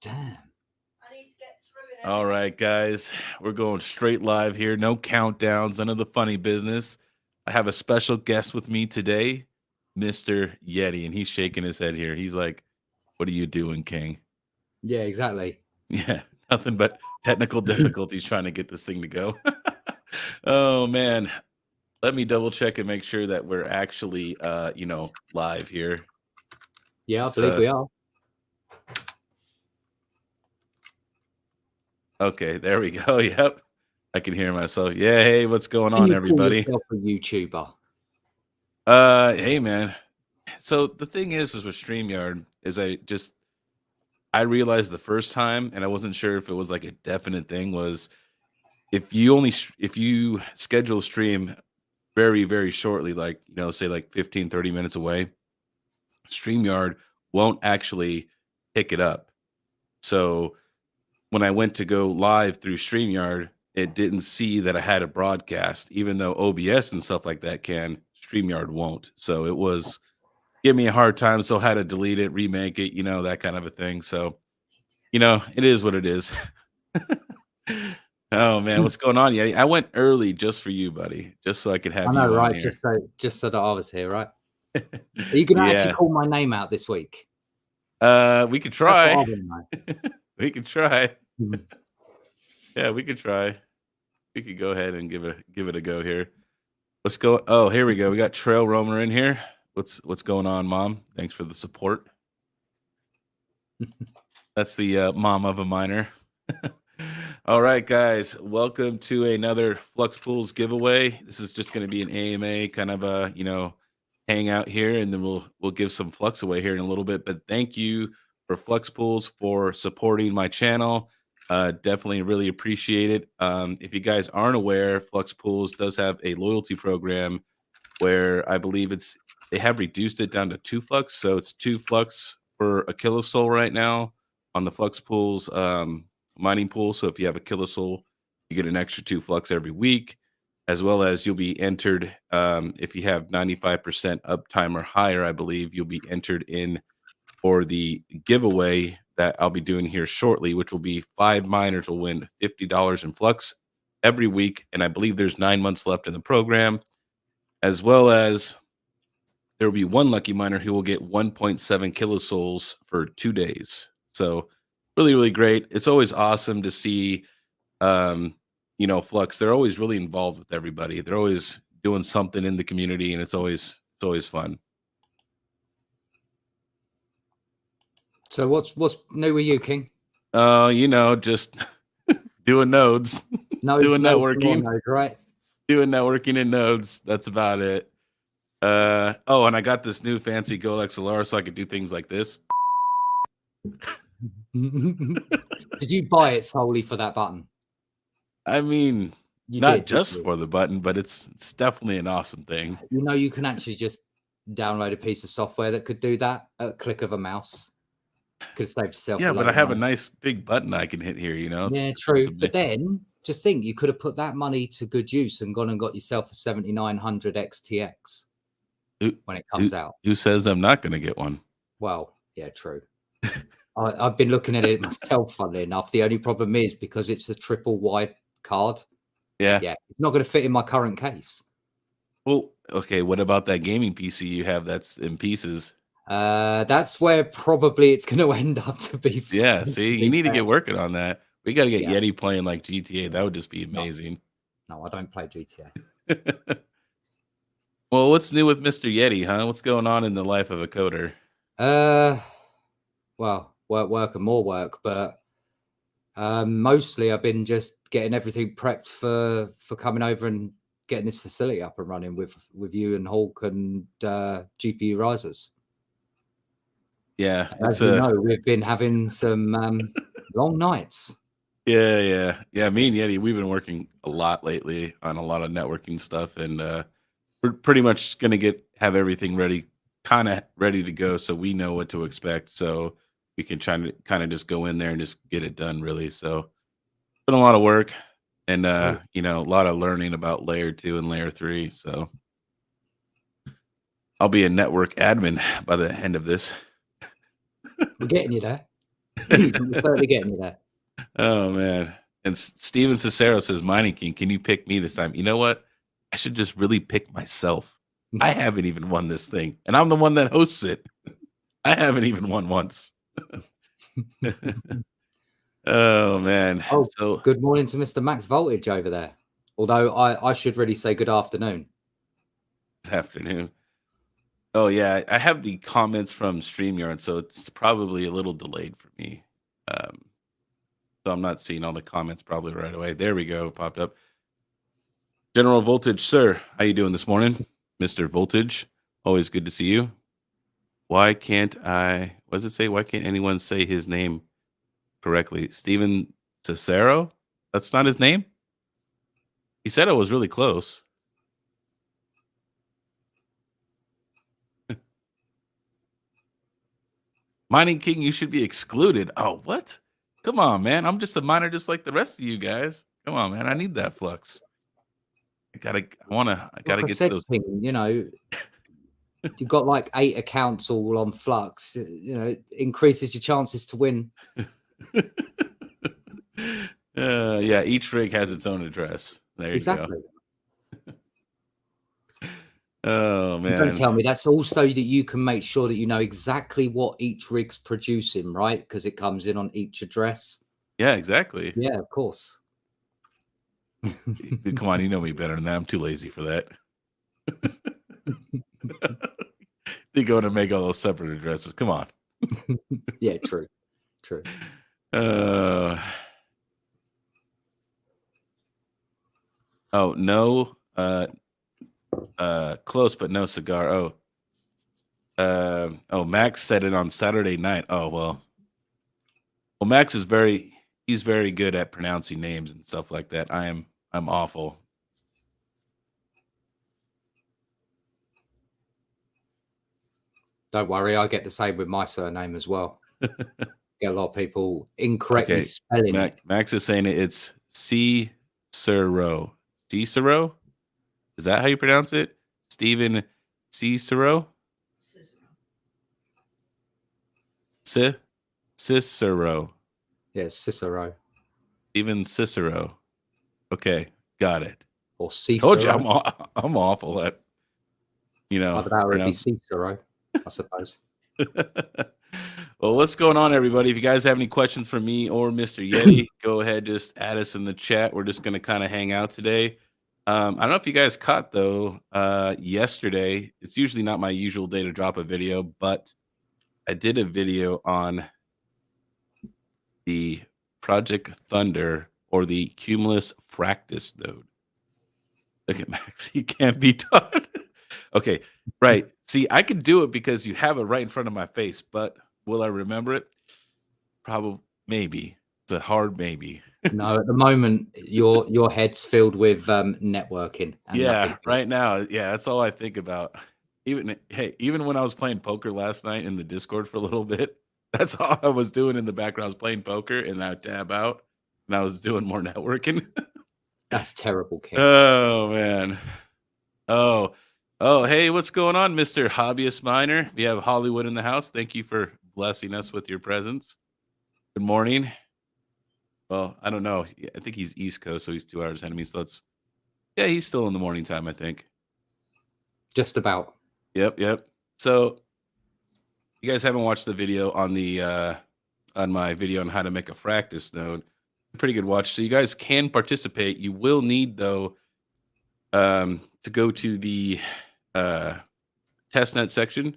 Damn. All right, guys, we're going straight live here. No countdowns, none of the funny business. I have a special guest with me today, Mr. Yeti, and he's shaking his head here. He's like, "What are you doing, King?" Yeah, exactly. Yeah, nothing but technical difficulties trying to get this thing to go. Oh man, let me double check and make sure that we're actually, live here. Yeah, I It's, believe we are. okay, there we go. Yep, I can hear myself. Yeah, hey, what's going Can on, you call everybody? yourself a YouTuber? Hey, man. So the thing is with StreamYard is I realized the first time, and I wasn't sure if it was like a definite thing, was if you schedule a stream very, very shortly, like, say like 15, 30 minutes away, StreamYard won't actually pick it up. So when I went to go live through StreamYard, it didn't see that I had a broadcast, even though OBS and stuff like that can. StreamYard won't. So it was give me a hard time. So I had to delete it, remake it, that kind of a thing. So, it is what it is. Oh man, what's going on, Yeti? I went early just for you, buddy, just so I could I have know, you on right? here. Just so that I was here, right? Are you going to actually Yeah. call my name out this week? We could That's what I try. want to know. We could try. Mhm. Yeah, we could try. We could go ahead and give it a go here. Let's go. Oh, here we go. We got Trail Roamer in here. What's going on, Mom? Thanks for the support. That's the mom of a miner. All right, guys. Welcome to another Flux Pools giveaway. This is just going to be an AMA kind of a hangout here, and then we'll give some Flux away here in a little bit. But thank you for Flux Pools for supporting my channel. Definitely really appreciate it. If you guys aren't aware, Flux Pools does have a loyalty program where I believe they have reduced it down to 2 Flux, so it's 2 Flux for a Kilosoul right now on the Flux Pools mining pool. So if you have a Kilosoul, you get an extra 2 Flux every week, as well as you'll be entered if you have 95% uptime or higher. I believe you'll be entered in for the giveaway that I'll be doing here shortly, which will be 5 miners will win $50 in Flux every week, and I believe there's 9 months left in the program, as well as there will be 1 lucky miner who will get 1.7 Kilosouls for 2 days. So really, really great. It's always awesome to see, Flux. They're always really involved with everybody. They're always doing something in the community, and it's always fun. So what's new with you, King? Just doing nodes, doing networking, nodes, right? doing networking in nodes. That's about it. And I got this new fancy Go XLR so I could do things like this. Did you buy it solely for that button? I mean, not just for the button, but it's definitely an awesome thing. You can actually just download a piece of software that could do that at a click of a mouse. Could save yourself. Yeah, but I have a nice big button I can hit here. Yeah, true. But then just think, you could have put that money to good use and gone and got yourself a 7900 XTX when it comes out. Who says I'm not going to get one? Well, yeah, true. I've been looking at it myself, funnily enough. The only problem is because it's a triple wide card. Yeah, it's not going to fit in my current case. Well, okay. What about that gaming PC you have that's in pieces? That's where probably it's going to end up to be. Yeah, see, you need to get working on that. We got to get Yeti playing like GTA. That would just be amazing. No, I don't play GTA. Well, what's new with Mr. Yeti, huh? What's going on in the life of a coder? Well, work and more work, but mostly I've been just getting everything prepped for coming over and getting this facility up and running with you and Hawk and GPU risers. Yeah, as you know, we've been having some long nights. Yeah. Me and Yeti, we've been working a lot lately on a lot of networking stuff, and we're pretty much gonna have everything kind of ready to go, so we know what to expect. So we can try to kind of just go in there and just get it done, really. So it's been a lot of work, and a lot of learning about layer 2 and layer 3. So I'll be a network admin by the end of this. We're getting you there. We're certainly getting you there. Oh man. And Steven Cicero says, Mining King, can you pick me this time? You know what? I should just really pick myself. I haven't even won this thing, and I'm the one that hosts it. I haven't even won once. Oh man. Oh, So good morning to Mr. Max Voltage over there. Although I should really say good afternoon. good afternoon. Oh yeah, I have the comments from StreamYard, so it's probably a little delayed for me. So I'm not seeing all the comments probably right away. There we go, popped up. General Voltage, sir, how you doing this morning? Mr. Voltage, always good to see you. Why can't I, what does it say? Why can't anyone say his name correctly? Steven Cicero? That's not his name? He said it was really close. Mining King, you should be excluded. Oh, what? Come on, man. I'm just a miner just like the rest of you guys. Come on, man. I need that flux. I gotta Like I get said, those. King, you've got like 8 accounts all on Flux. It increases your chances to win. Yeah, each rig has its own address. There you Exactly. go. Oh man. Don't tell me that's also that you can make sure that you know exactly what each rig's producing, right? Because it comes in on each address. Yeah, exactly. Yeah, of course. Come on, you know me better than that. I'm too lazy for that. They go to make all those separate addresses. Come on. Yeah, true. Oh no, close but no cigar. Max said it on Saturday night. Oh well, Max is he's very good at pronouncing names and stuff like that. I'm awful. Don't worry, I get the same with my surname as well. Get a lot of people incorrectly spelling it. Max is saying it's Cicero. Cicero? Is that how you pronounce it? Steven Cicero? Cicero. Yes, Cicero. Steven Cicero. Okay, got it. Or Cicero. Told you I'm awful at Either that or it'd be Cicero, I suppose. Well, what's going on, everybody? If you guys have any questions for me or Mr. Yeti, go ahead, just add us in the chat. We're just going to kind of hang out today. I don't know if you guys caught, though, yesterday. It's usually not my usual day to drop a video, but I did a video on the Project Thunder or the Cumulus Fractus node. Look at Max. He can't be taught. Okay, right. See, I could do it because you have it right in front of my face, but will I remember it? Probably, maybe. It's a hard maybe. No, at the moment, your head's filled with networking. And yeah, right now, yeah, that's all I think about. Even when I was playing poker last night in the Discord for a little bit, that's all I was doing in the background. I was playing poker, and I would tab out, and I was doing more networking. That's terrible, kid. Oh man. Oh, hey, what's going on, Mr. Hobbyist Miner? We have Hollywood in the house. Thank you for blessing us with your presence. Good morning. Well, I don't know. I think he's East Coast, so he's 2 hours ahead of me. So he's still in the morning time, I think. Just about. Yep. So you guys haven't watched the video on my video on how to make a Fractus node. Pretty good watch. So you guys can participate. You will need, though, to go to the testnet section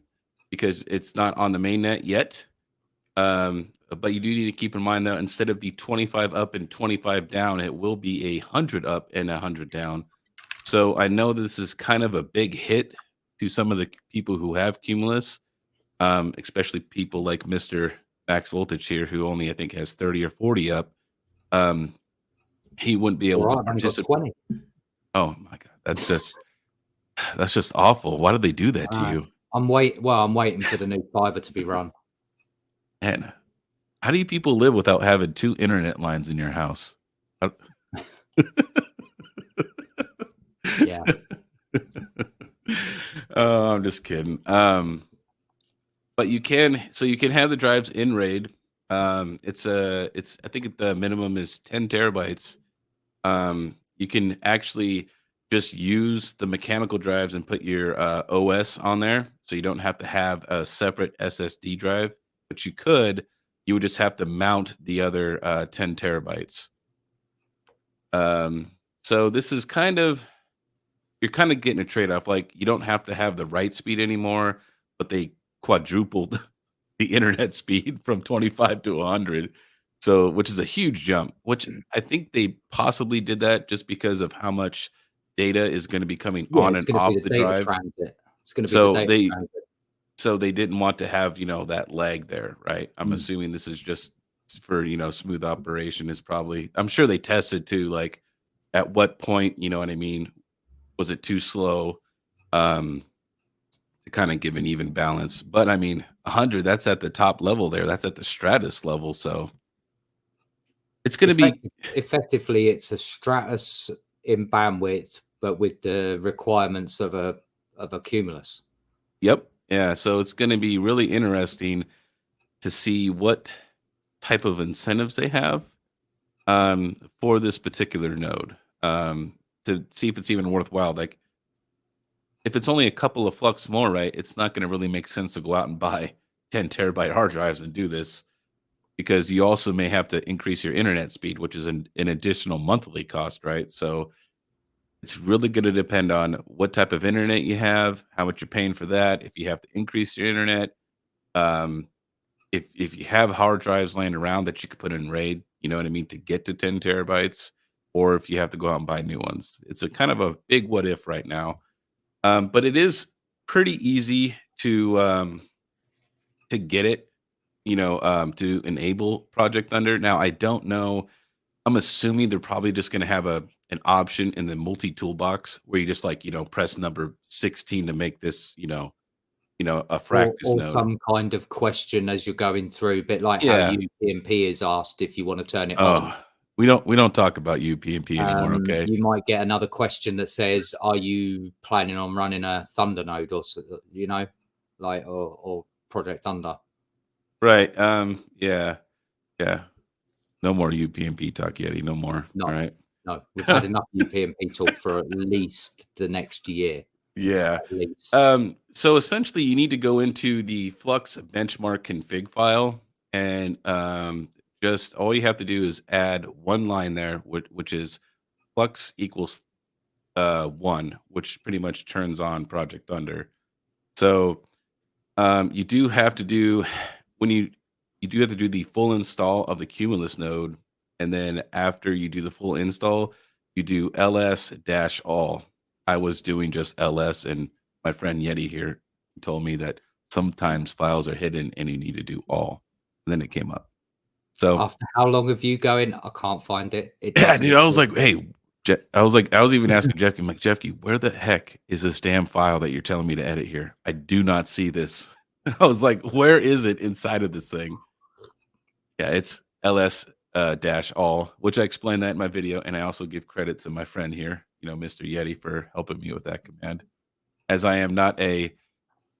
because it's not on the mainnet yet. But you do need to keep in mind that instead of the 25 up and 25 down, it will be 100 up and 100 down. So I know this is kind of a big hit to some of the people who have Cumulus, especially people like Mr. Max Voltage here, who only I think has 30 or 40 up. He wouldn't be able to participate. 20. Oh my God, that's just awful. Why did they do that to you? I'm waiting for the new fiber to be run. Man, how do you people live without having 2 internet lines in your house? Yeah. I'm just kidding. But you can have the drives in RAID. It's I think the minimum is 10 terabytes. You can actually just use the mechanical drives and put your OS on there, so you don't have to have a separate SSD drive. But you would just have to mount the other 10 terabytes. So this is you're kind of getting a trade off. Like you don't have to have the write speed anymore, but they quadrupled the internet speed from 25 to 100. So, which is a huge jump, which I think they possibly did that just because of how much data is going to be coming Yeah, on it's and going to be off the the data drive. transit. It's going to be the So data they transit. so they didn't want to have, that lag there, right? I'm Mm. assuming this is just for, smooth operation is probably I'm sure they tested too, like at what point, you know what I mean? Was it too slow? Um, to kind of give an even balance. But I mean, 100, that's at the top level there. That's at the stratus level. So it's going to be, Effectively, it's a stratus in bandwidth, but with the requirements of a cumulus. yep. Yeah. So it's going to be really interesting to see what type of incentives they have for this particular node to see if it's even worthwhile. Like, if it's only a couple of flux more, right, it's not going to really make sense to go out and buy 10 terabyte hard drives and do this because you also may have to increase your internet speed, which is an additional monthly cost, right? So it's really going to depend on what type of internet you have, how much you're paying for that, if you have to increase your internet, um, if you have hard drives laying around that you could put in RAID, you know what I mean, to get to 10 terabytes, or if you have to go out and buy new ones. It's a kind of a big what if right now, but it is pretty easy to get it, to enable Project Thunder. Now, I don't know. I'm assuming they're probably just going to have an option in the multi toolbox where you just like press number 16 to make this a practice Or node. some kind of question as you're going through, a bit like how Yeah. UPnP is asked if you want to turn it on. Oh, we don't talk about UPnP anymore. Okay. You might get another question that says, "Are you planning on running a Thunder node or like or Project Thunder?" Right. Yeah. Yeah. No more UPnP talk, Yeti. No more. All No, right. no, we've had enough UPnP talk for at least the next year, Yeah. at least. So essentially, you need to go into the Flux benchmark config file, and just all you have to do is add one line there, which is Flux equals 1, which pretty much turns on Project Thunder. So you do have to do when you do have to do the full install of the Cumulus node, and then after you do the full install, you do ls dash all. I was doing just ls, and my friend Yeti here told me that sometimes files are hidden and you need to do all. And then it came up. So After how long of you going, I can't find it. It yeah, doesn't dude, I was exist. like, hey, I was even asking Jeffy, I'm like, Jeffy, where the heck is this damn file that you're telling me to edit here? I do not see this. I was like, where is it inside of this thing? Yeah, it's ls dash all, which I explained that in my video, and I also give credit to my friend here, Mr. Yeti, for helping me with that command, as I am not a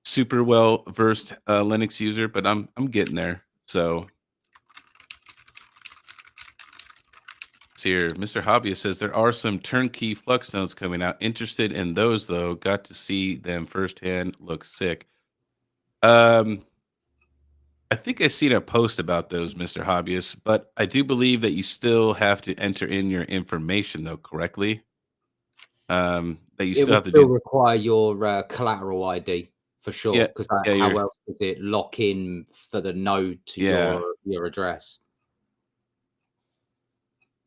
super well versed Linux user, but I'm getting there. So here, Mr. Hobbyist says there are some turnkey Flux nodes coming out. Interested in those though. Got to see them firsthand. Looks sick. I think I seen a post about those, Mr. Hobbyist, but I do believe that you still have to enter in your information though correctly. That you It still will have to still do. require your collateral ID for sure, Yeah, because yeah, how else does it lock in for the node to yeah. your address?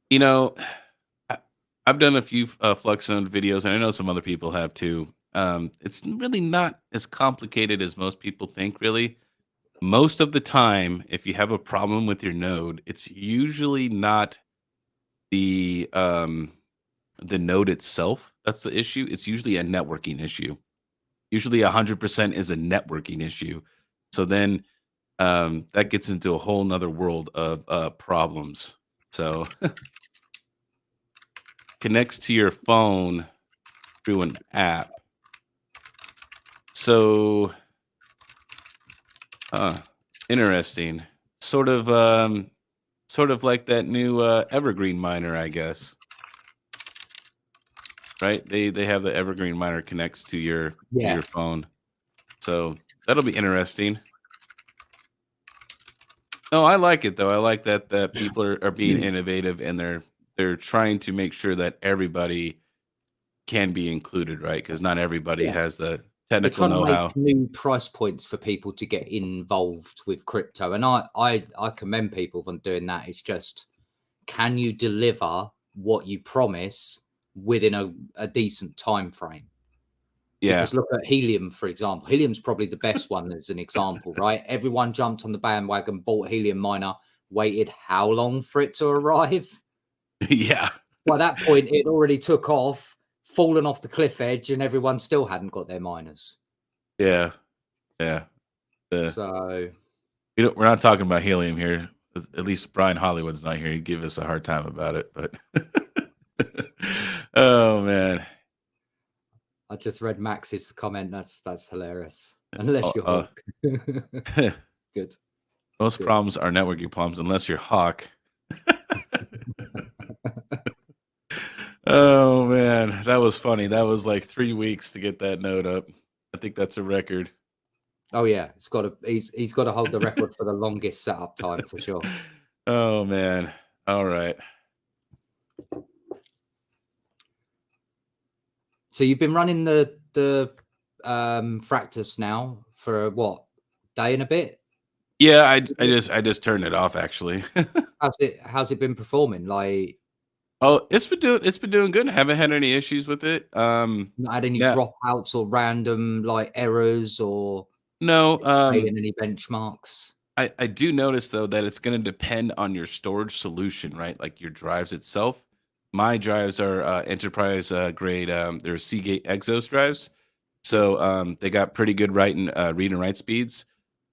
You know, I, I've done a few Flux Zone videos, and I know some other people have too. It's really not as complicated as most people think. Really, most of the time, if you have a problem with your node, it's usually not the the node itself that's the issue. It's usually a networking issue. Usually 100% is a networking issue. So then that gets into a whole nother world of problems. So connects to your phone through an app. So interesting. sort of like that new Evergreen miner, I guess. Right? They have the Evergreen miner connects to your phone. So that'll be interesting. No, I like it though. I like that people are being innovative and they're trying to make sure that everybody can be included, right? Because not everybody has the They're technical trying to know-how. make new price points for people to get involved with crypto, and I commend people on doing that. It's just, can you deliver what you promise within a decent time frame? Yeah. Because look at Helium, for example. Helium's probably the best one as an example, right? Everyone jumped on the bandwagon, bought Helium miner, waited how long for it to arrive? Yeah. By that point, it already took off, fallen off the cliff edge, and everyone still hadn't got their miners. Yeah. Yeah. So we're not talking about Helium here. At least Brian Hollywood's not here. He'd give us a hard time about it, but oh man. I just read Max's comment. That's hilarious. Unless you're Hawk. Good. Most problems are networking problems unless you're Hawk. Oh man, that was funny. That was like 3 weeks to get that node up. I think that's a record. Oh yeah, he's got to hold the record for the longest setup time for sure. Oh man. All right. So you've been running the Fractus now for what, day and a bit? Yeah, I just turned it off actually. How's it been performing? Like, oh, it's been doing good. I haven't had any issues with it. Not had any dropouts or random like errors or no any benchmarks? I do notice though that it's going to depend on your storage solution, right? Like your drives itself. My drives are enterprise grade. They're Seagate Exos drives, so they got pretty good read and write speeds.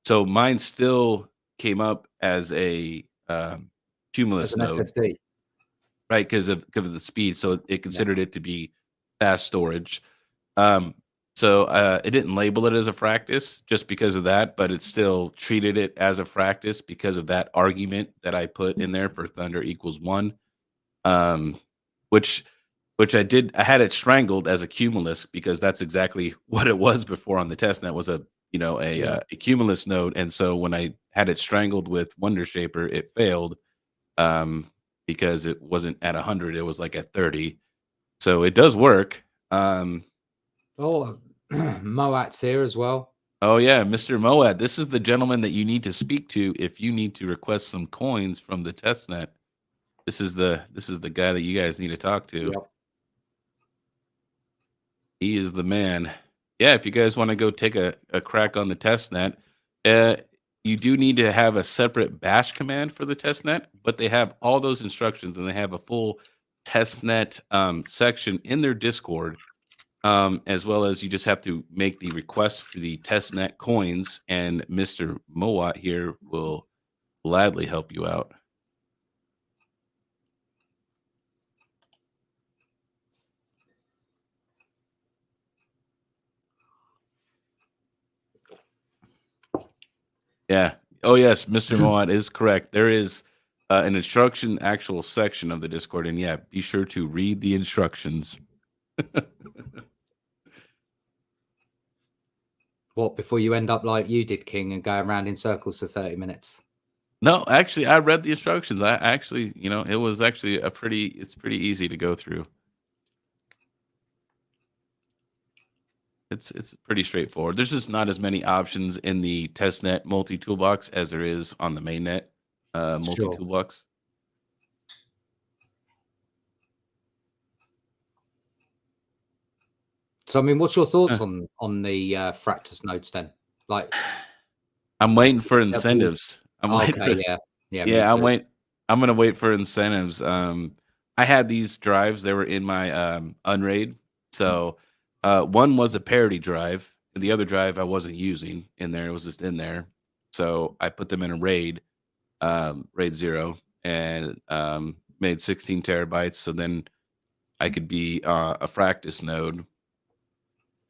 So mine still came up as a Cumulus node, SSD, right? Because of the speed, so it considered it to be fast storage. So it didn't label it as a Fractus just because of that, but it still treated it as a Fractus because of that argument that I put in there for Thunder equals 1. Which I did. I had it strangled as a Cumulus because that's exactly what it was before on the testnet, was a Cumulus node. And so when I had it strangled with Wonder Shaper, it failed because it wasn't at 100. It was like at 30. So it does work. Moat's here as well. Oh yeah, Mr. Moat. This is the gentleman that you need to speak to if you need to request some coins from the testnet. This is the guy that you guys need to talk to. Yep. He is the man. Yeah, if you guys want to go take a crack on the testnet, you do need to have a separate bash command for the testnet, but they have all those instructions and they have a full testnet section in their Discord, as well as you just have to make the request for the testnet coins, and Mr. Moat here will gladly help you out. Yeah. Oh, yes. Mr. Moat is correct. There is an instruction actual section of the Discord. And yeah, be sure to read the instructions. What, before you end up like you did, King, and going around in circles for 30 minutes? No, actually, I read the instructions. I actually, it was actually it's pretty easy to go through. It's pretty straightforward. There's just not as many options in the testnet multi-toolbox as there is on the mainnet multi-toolbox. So, I mean, what's your thoughts on the Fractus nodes then? Like, I'm waiting for incentives. I'm I'm gonna wait for incentives. I had these drives. They were in my Unraid. So one was a parity drive, and the other drive I wasn't using in there. It was just in there. So I put them in a RAID, RAID 0, and made 16 terabytes. So then I could be a Fractus node.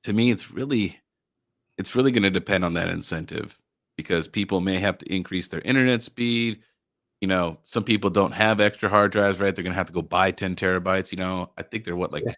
To me, it's really going to depend on that incentive. because people may have to increase their internet speed. Some people don't have extra hard drives, right? They're gonna have to go buy 10 terabytes. I think they're what, Yeah.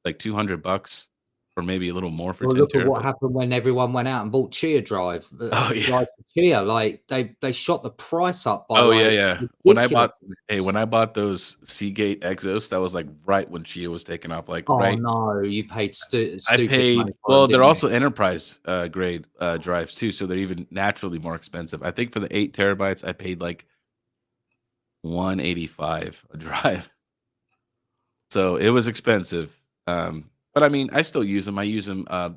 like $200 or maybe a little more for Well, 10 look at what terabytes. happened when everyone went out and bought Chia drives Oh yeah. for Chia. Like they shot the price up by Oh yeah, like yeah. ridiculous When amounts. I bought those Seagate Exos, that was like right when Chia was taking off, like Oh right. no, you paid I stupid money paid for them, well, they're didn't you? also enterprise grade drives too, so they're even naturally more expensive. I think for the 8 terabytes, I paid like 185 a drive. So it was expensive. But I mean, I still use them. I use them. I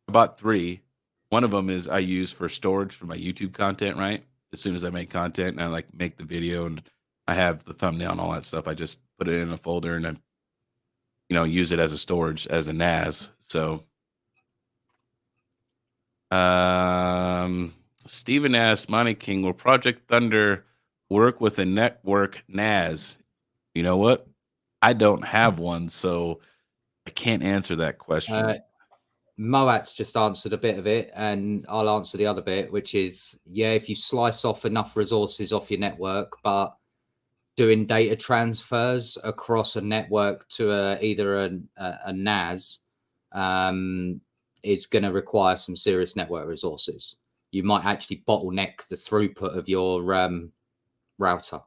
bought 3. One of them is I use for storage for my YouTube content, right? As soon as I make content and I like make the video and I have the thumbnail and all that stuff, I just put it in a folder and I, use it as a storage as a NAS. So, Steven asks, Monty King, will Project Thunder work with a network NAS? You know what? I don't have one, so I can't answer that question. Moat's just answered a bit of it, and I'll answer the other bit, which is yeah, if you slice off enough resources off your network, but doing data transfers across a network to either a NAS is going to require some serious network resources. You might actually bottleneck the throughput of your router.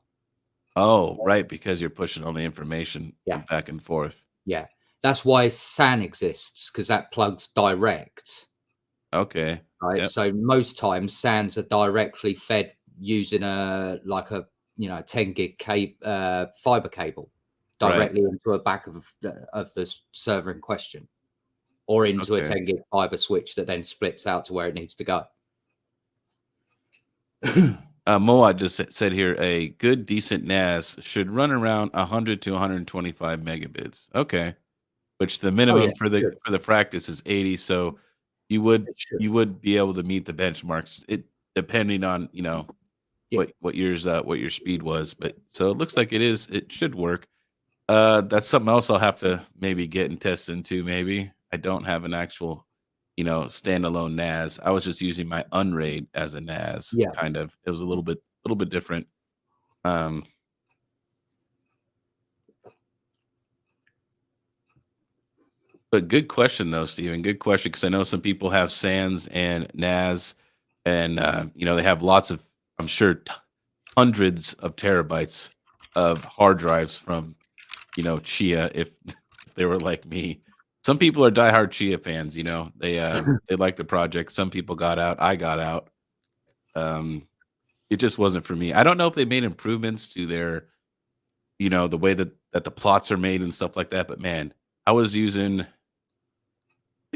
Oh, right, because you're pushing all the information Yeah, back and forth. yeah. That's why SAN exists, because that plugs direct. Okay. Right. Yep. So most times SANs are directly fed using a 10 gig fiber cable Right. directly into a back of the server in question, or into a Okay. 10 gig fiber switch that then splits out to where it needs to go. Moa just said here a good decent NAS should run around 100 to 125 megabits. Okay, which the Oh yeah, minimum for the good. practice is 80. So you would It should. be able to meet the benchmarks. It depending on Yeah. what your speed was. But so it looks like it should work. That's something else I'll have to maybe get and test into. Maybe I don't have an actual standalone NAS. I was just using my Unraid as a NAS. Yeah. Kind of. It was a little bit different. Um, but good question though, Steven. Good question because I know some people have SANs and NAS, and they have lots of, I'm sure, hundreds of terabytes of hard drives from Chia if they were like me. Some people are diehard Chia fans. They like the project. Some people got out. I got out. It just wasn't for me. I don't know if they made improvements to their, the way that the plots are made and stuff like that. But man, I think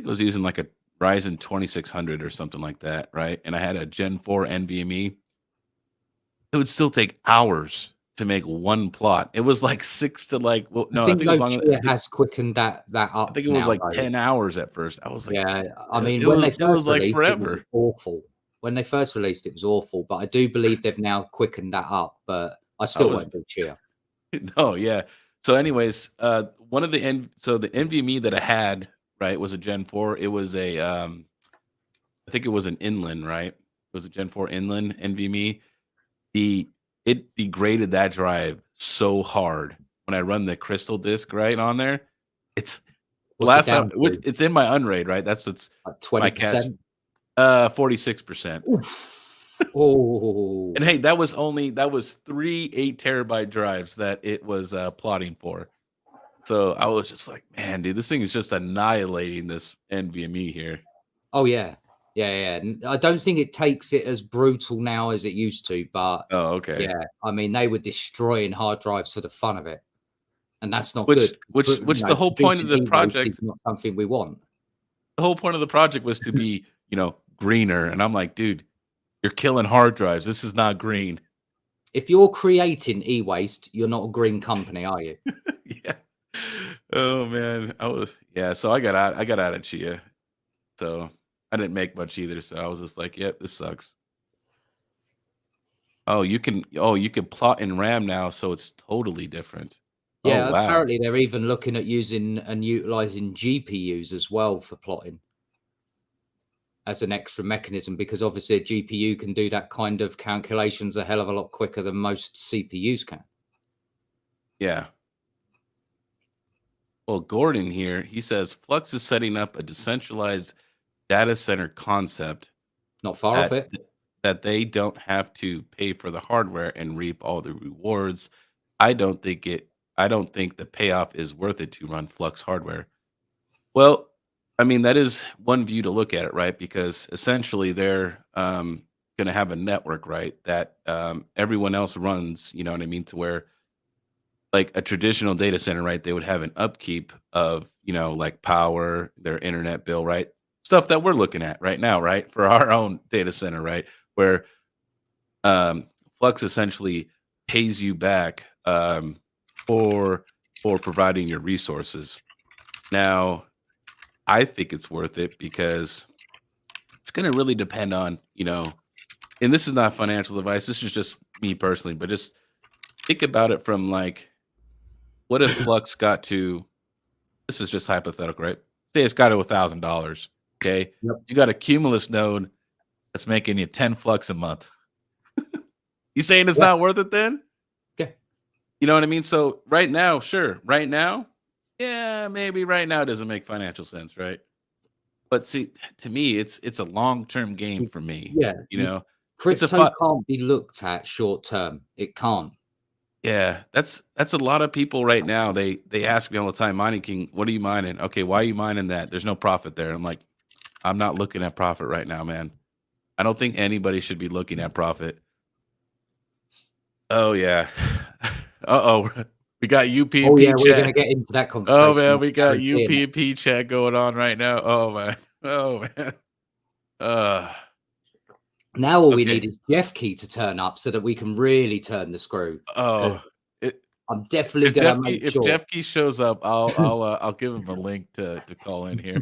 I was using like a Ryzen 2600 or something like that, right? And I had a Gen 4 NVMe. It would still take hours to make one plot. It was like 6 to like, well, I no, I think think it was though longer. Chia has quickened that I up think it was now like though. 10 hours at first. I was like, Yeah, I it mean, it when they was it first was like released, it was forever. awful. When they first released, it was awful, but I do believe they've now quickened that up. But I I still was won't do Chia. no, yeah. So anyways, one of the so the NVMe that I had, right, was a Gen 4. It was a I think it was an inland, right? It was a Gen 4 inland NVMe. The It degraded that drive so hard when I run the crystal disk right on there. It's What's it last time, down which to? it's in my Unraid, right? That's what's Like my cache. 20%? 46%. Oh, And hey, that was 3 8 terabyte drives that it was plotting for. So I was just like, man, dude, this thing is just annihilating this NVMe here. oh yeah, yeah, yeah. I don't think it takes it as brutal now as it used to, but Oh, okay. yeah, I mean, they were destroying hard drives for the fun of it, and that's not Which good. which the whole point of Producing the e-waste is project not something we want. was to be, greener. And I'm like, dude, you're killing hard drives. This is not green. If you're creating e-waste, you're not a green company, are you? Yeah. Oh man. So I got out of Chia. So I didn't make much either. So I was just like, yep, this sucks. You can plot in RAM now, so it's totally different. Oh Yeah, wow. apparently they're even looking at using and utilizing GPUs as well for plotting. as an extra mechanism, because obviously a GPU can do that kind of calculations a hell of a lot quicker than most CPUs can. Yeah. Well, Gordon here, he says Flux is setting up a decentralized data center concept Not far off that it. that they don't have to pay for the hardware and reap all the rewards. I don't think the payoff is worth it to run Flux hardware. Well, I mean, that is one view to look at it, right? Because essentially they're going to have a network, right? That everyone else runs, you know what I mean? To where like a traditional data center, right? They would have an upkeep of, like power, their internet bill, right? Stuff that we're looking at right now, right? For our own data center, right? Where Flux essentially pays you back for providing your resources. Now, I think it's worth it because it's going to really depend on, and this is not financial advice. This is just me personally, but just think about it from like, what if Flux got to, this is just hypothetical, right? Say it's got to $1,000. Okay. Yep. You got a Cumulus node that's making you 10 Flux a month. You saying it's not worth it then? Yeah. You know what I mean? So right now, sure. Right now, yeah, maybe right now doesn't make financial sense, right? But see, to me, it's a long-term game for me. Yeah. It's a Crypto can't be looked at short term. It can't. yeah, that's a lot of people right now. They ask me all the time, Mining King, what are you mining? Okay, why are you mining that? There's no profit there. I'm like, I'm not looking at profit right now, man. I don't think anybody should be looking at profit. Oh yeah. Uh-oh. We got UPnP Oh yeah, we're chat. gonna get into that conversation. Oh man, we got UPnP chat going on right now. Oh man. Oh man. Now all we need is Jeff Key to turn up so that we can really turn the screw. Oh, I'm definitely gonna make sure. If Jeff Key shows up, I'll give him a link to call in here.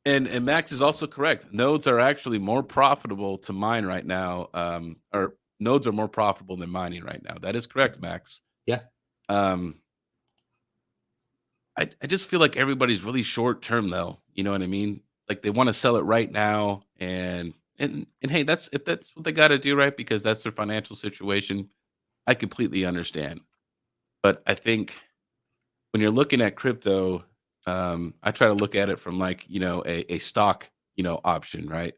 And Max is also correct. Nodes are actually more profitable to mine right now. Or nodes are more profitable than mining right now. That is correct, Max. Yeah. I just feel like everybody's really short term though. You know what I mean? Like they want to sell it right now, and hey, if that's what they got to do, right? Because that's their financial situation. I completely understand. But I think when you're looking at crypto, I try to look at it from like, a stock, option, right?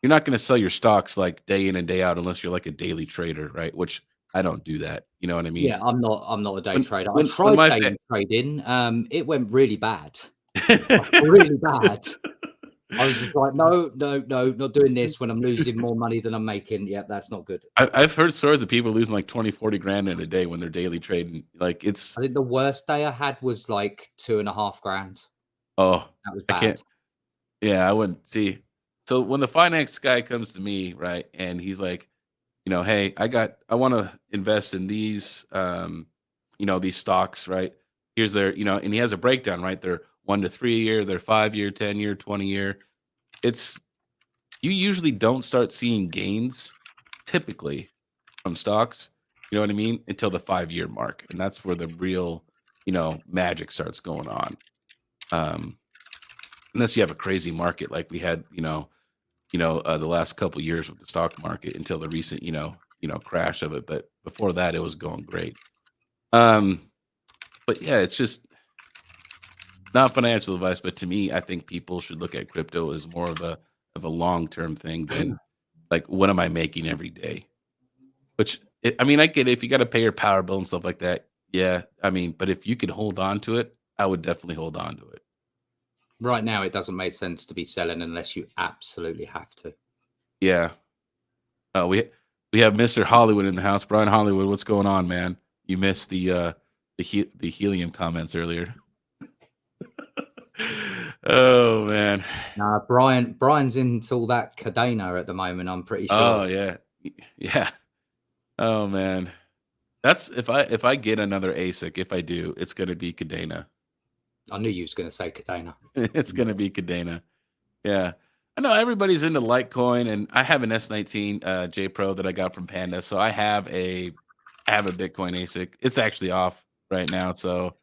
You're not going to sell your stocks like day in and day out unless you're like a daily trader, right? Which I don't do that. You know what I mean? Yeah, I'm not a day trader. when I tried my daily trading. It went really bad. Really bad. I was just like, no, not doing this when I'm losing more money than I'm making. Yeah, that's not good. I've heard stories of people losing like 20, 40 grand in a day when they're daily trading. Like I think the worst day I had was like 2.5 grand. Oh, That was I bad. can't. Yeah, I wouldn't see. So when the finance guy comes to me, right, and he's like, hey, I want to invest in these, these stocks, right? Here's their, and he has a breakdown, right? They're 1 to 3 year, they're 5 year, 10 year, 20 year. You usually don't start seeing gains typically from stocks, you know what I mean, until the 5 year mark, and that's where the real, magic starts going on. Unless you have a crazy market like we had, the last couple years with the stock market until the recent, crash of it. But before that, it was going great. But yeah, it's just not financial advice. But to me, I think people should look at crypto as more of a long-term thing than like, what am I making every day? Which I mean, I get it, if you got to pay your power bill and stuff like that. Yeah, I mean, but if you could hold on to it, I would definitely hold on to it. Right now, it doesn't make sense to be selling unless you absolutely have to. Yeah. We have Mr. Hollywood in the house. Brian Hollywood, what's going on, man? You missed the helium comments earlier. Oh man. Nah, Brian's into all that Cardano at the moment. I'm pretty sure. Oh yeah. Oh man, that's if I get another ASIC. If I do, it's gonna be Cardano. I knew you was going to say Cardano. It's gonna be Cardano. Yeah. I know everybody's into Litecoin, and I have an S19 J Pro that I got from Panda, so I have a Bitcoin ASIC. It's actually off right now, so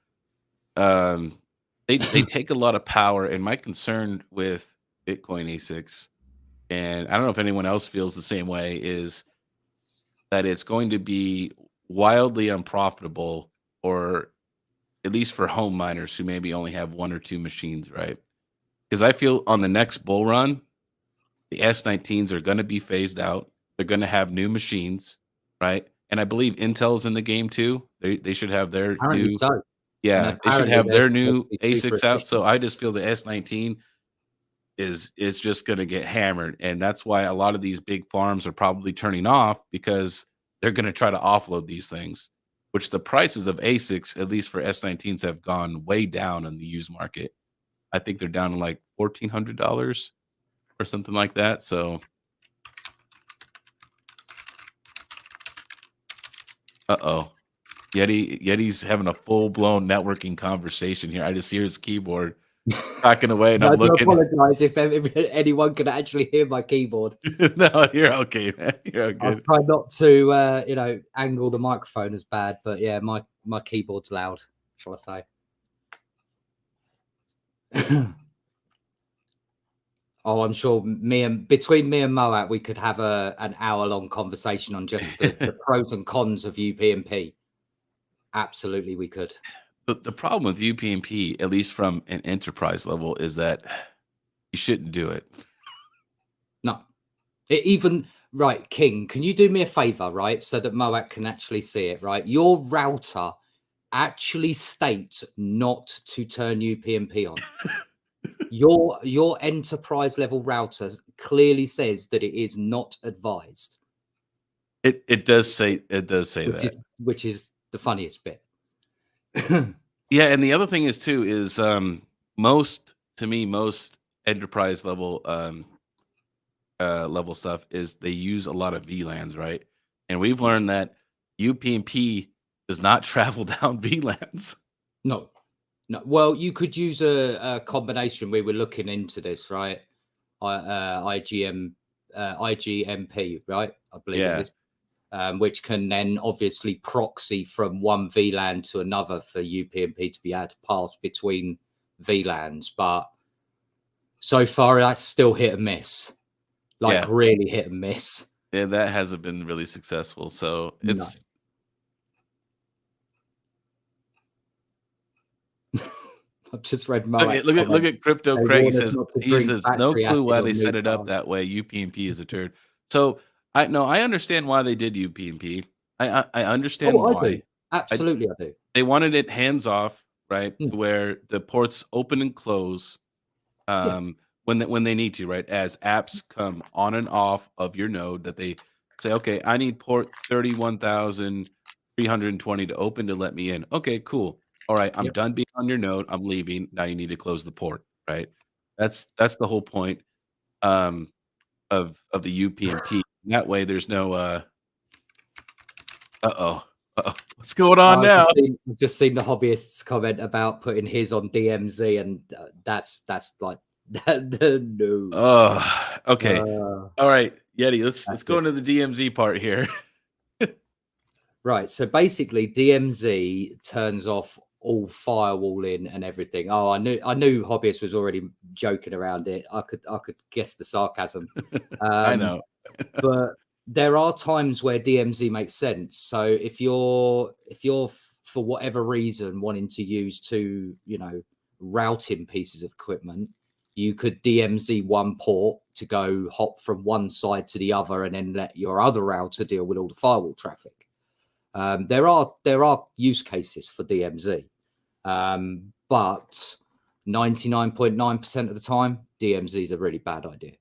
they take a lot of power. And my concern with Bitcoin ASICs, and I don't know if anyone else feels the same way, is that it's going to be wildly unprofitable, or at least for home miners who maybe only have 1 or 2 machines, right? Because I feel on the next bull run, the S19s are going to be phased out. They're going to have new machines, right? And I believe Intel's in the game too. They should have their Apparently new, so. And yeah, they should apparently have they're their supposed new to be super ASICs out. So efficient. I just feel the S19 is just going to get hammered, and that's why a lot of these big farms are probably turning off, because they're going to try to offload these things. Which the prices of ASICs, at least for S19s, have gone way down in the used market. I think they're down to like $1,400 or something like that. So, Yeti's having a full blown networking conversation here. I just hear his keyboard cracking away, and I I'm do looking. apologize if anyone can actually hear my keyboard. No, you're okay, man. You're I'll good. try not to, angle the microphone as bad, but yeah, my keyboard's loud, shall I say? Oh, I'm sure between me and Moat, we could have an hour-long conversation on just the pros and cons of UPnP. Absolutely, we could. The problem with UPnP, at least from an enterprise level, is that you shouldn't do it. No. Right, King, can you do me a favor, right? So that Moat can actually see it, right? Your router actually states not to turn UPnP on. Your enterprise level router clearly says that it is not advised. It does say that. Which is the funniest bit. Yeah, and the other thing is too is most enterprise level level stuff is they use a lot of VLANs, right? And we've learned that UPnP does not travel down VLANs. No. Well, you could use a combination. We were looking into this, right? IGMP, right? I believe it is. Which can then obviously proxy from one VLAN to another for UPnP to be able to pass between VLANs. But so far, that's still hit and miss. Like really hit and miss. Yeah, that hasn't been really successful. So it's. I've just read my look at Crypto Craig. He says no clue why they set it up that way. UPnP is a turd. So I understand why they did UPnP. I understand why. I do. Absolutely, I do. They wanted it hands off, right? To where the ports open and close when they need to, right? As apps come on and off of your node, that they say, okay, I need port 31,320 to open to let me in. Okay, cool. All right, I'm done being on your node. I'm leaving. Now you need to close the port, right? That's the whole point of the UPnP. That way, there's no what's going on now? I've just seen the hobbyists comment about putting his on DMZ, and that's like no. Okay. All right, Yeti. Let's go into the DMZ part here. Right. So basically, DMZ turns off all firewalling and everything. Oh, I knew Hobbyist was already joking around it. I could guess the sarcasm. I know. But there are times where DMZ makes sense. So if you're for whatever reason wanting to use two, routing pieces of equipment, you could DMZ one port to go hop from one side to the other, and then let your other router deal with all the firewall traffic. There are use cases for DMZ, but 99.9% of the time, DMZ is a really bad idea.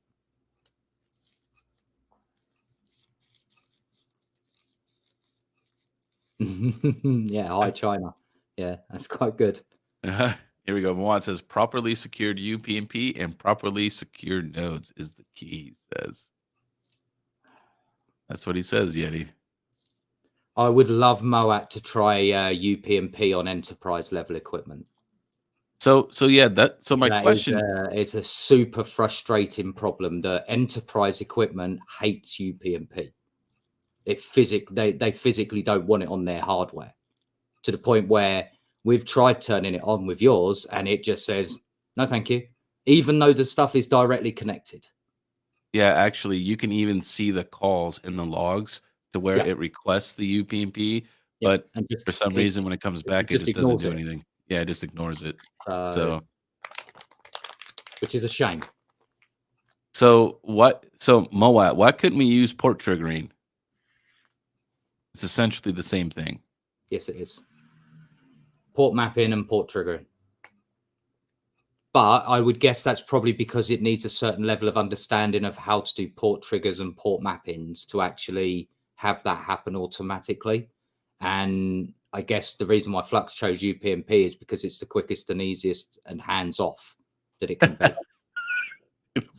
Yeah, hi China. Yeah, that's quite good. Here we go. Moan says properly secured UPnP and properly secured nodes is the key. He says that's what he says, Yeti. I would love Moat to try UPnP on enterprise level equipment. So yeah, my question is a super frustrating problem. The enterprise equipment hates UPnP. They physically don't want it on their hardware, to the point where We've tried turning it on with yours, and it just says, no, thank you, even though the stuff is directly connected. Yeah, actually, you can even see the calls in the logs to where Yeah. it requests the UPnP, Yeah. but And just for some reason, when it comes back, it just doesn't ignores do it. anything. Yeah, it just ignores it. So, which is a shame. So Moat, why couldn't we use port triggering? It's essentially the same thing. Yes, it is. Port mapping and port triggering. But I would guess that's probably because it needs a certain level of understanding of how to do port triggers and port mappings to actually have that happen automatically. And I guess the reason why Flux chose UPnP is because it's the quickest and easiest and hands-off that it can be.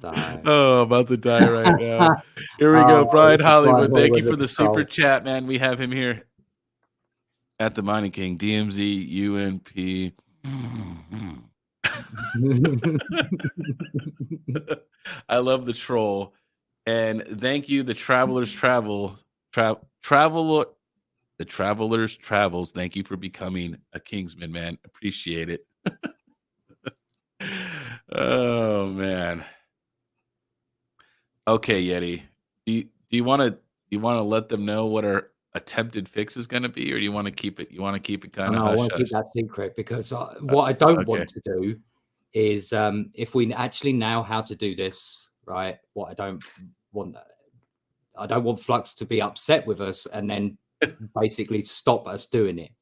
So. Oh, about to die right now. Here we go. Brian Hollywood, thank you for the super chat, man. We have him here at the Mining King, DMZ, UNP. I love the troll. And thank you, the Travelers Travels. Thank you for becoming a Kingsman, man. Appreciate it. Oh man. Okay, Yeti. Do you want to let them know what our attempted fix is going to be, or do you want to keep it? You want to keep it kind of hush? I want to keep that secret because what I don't want to do is if we actually know how to do this, right? What I don't want Flux to be upset with us and then basically stop us doing it.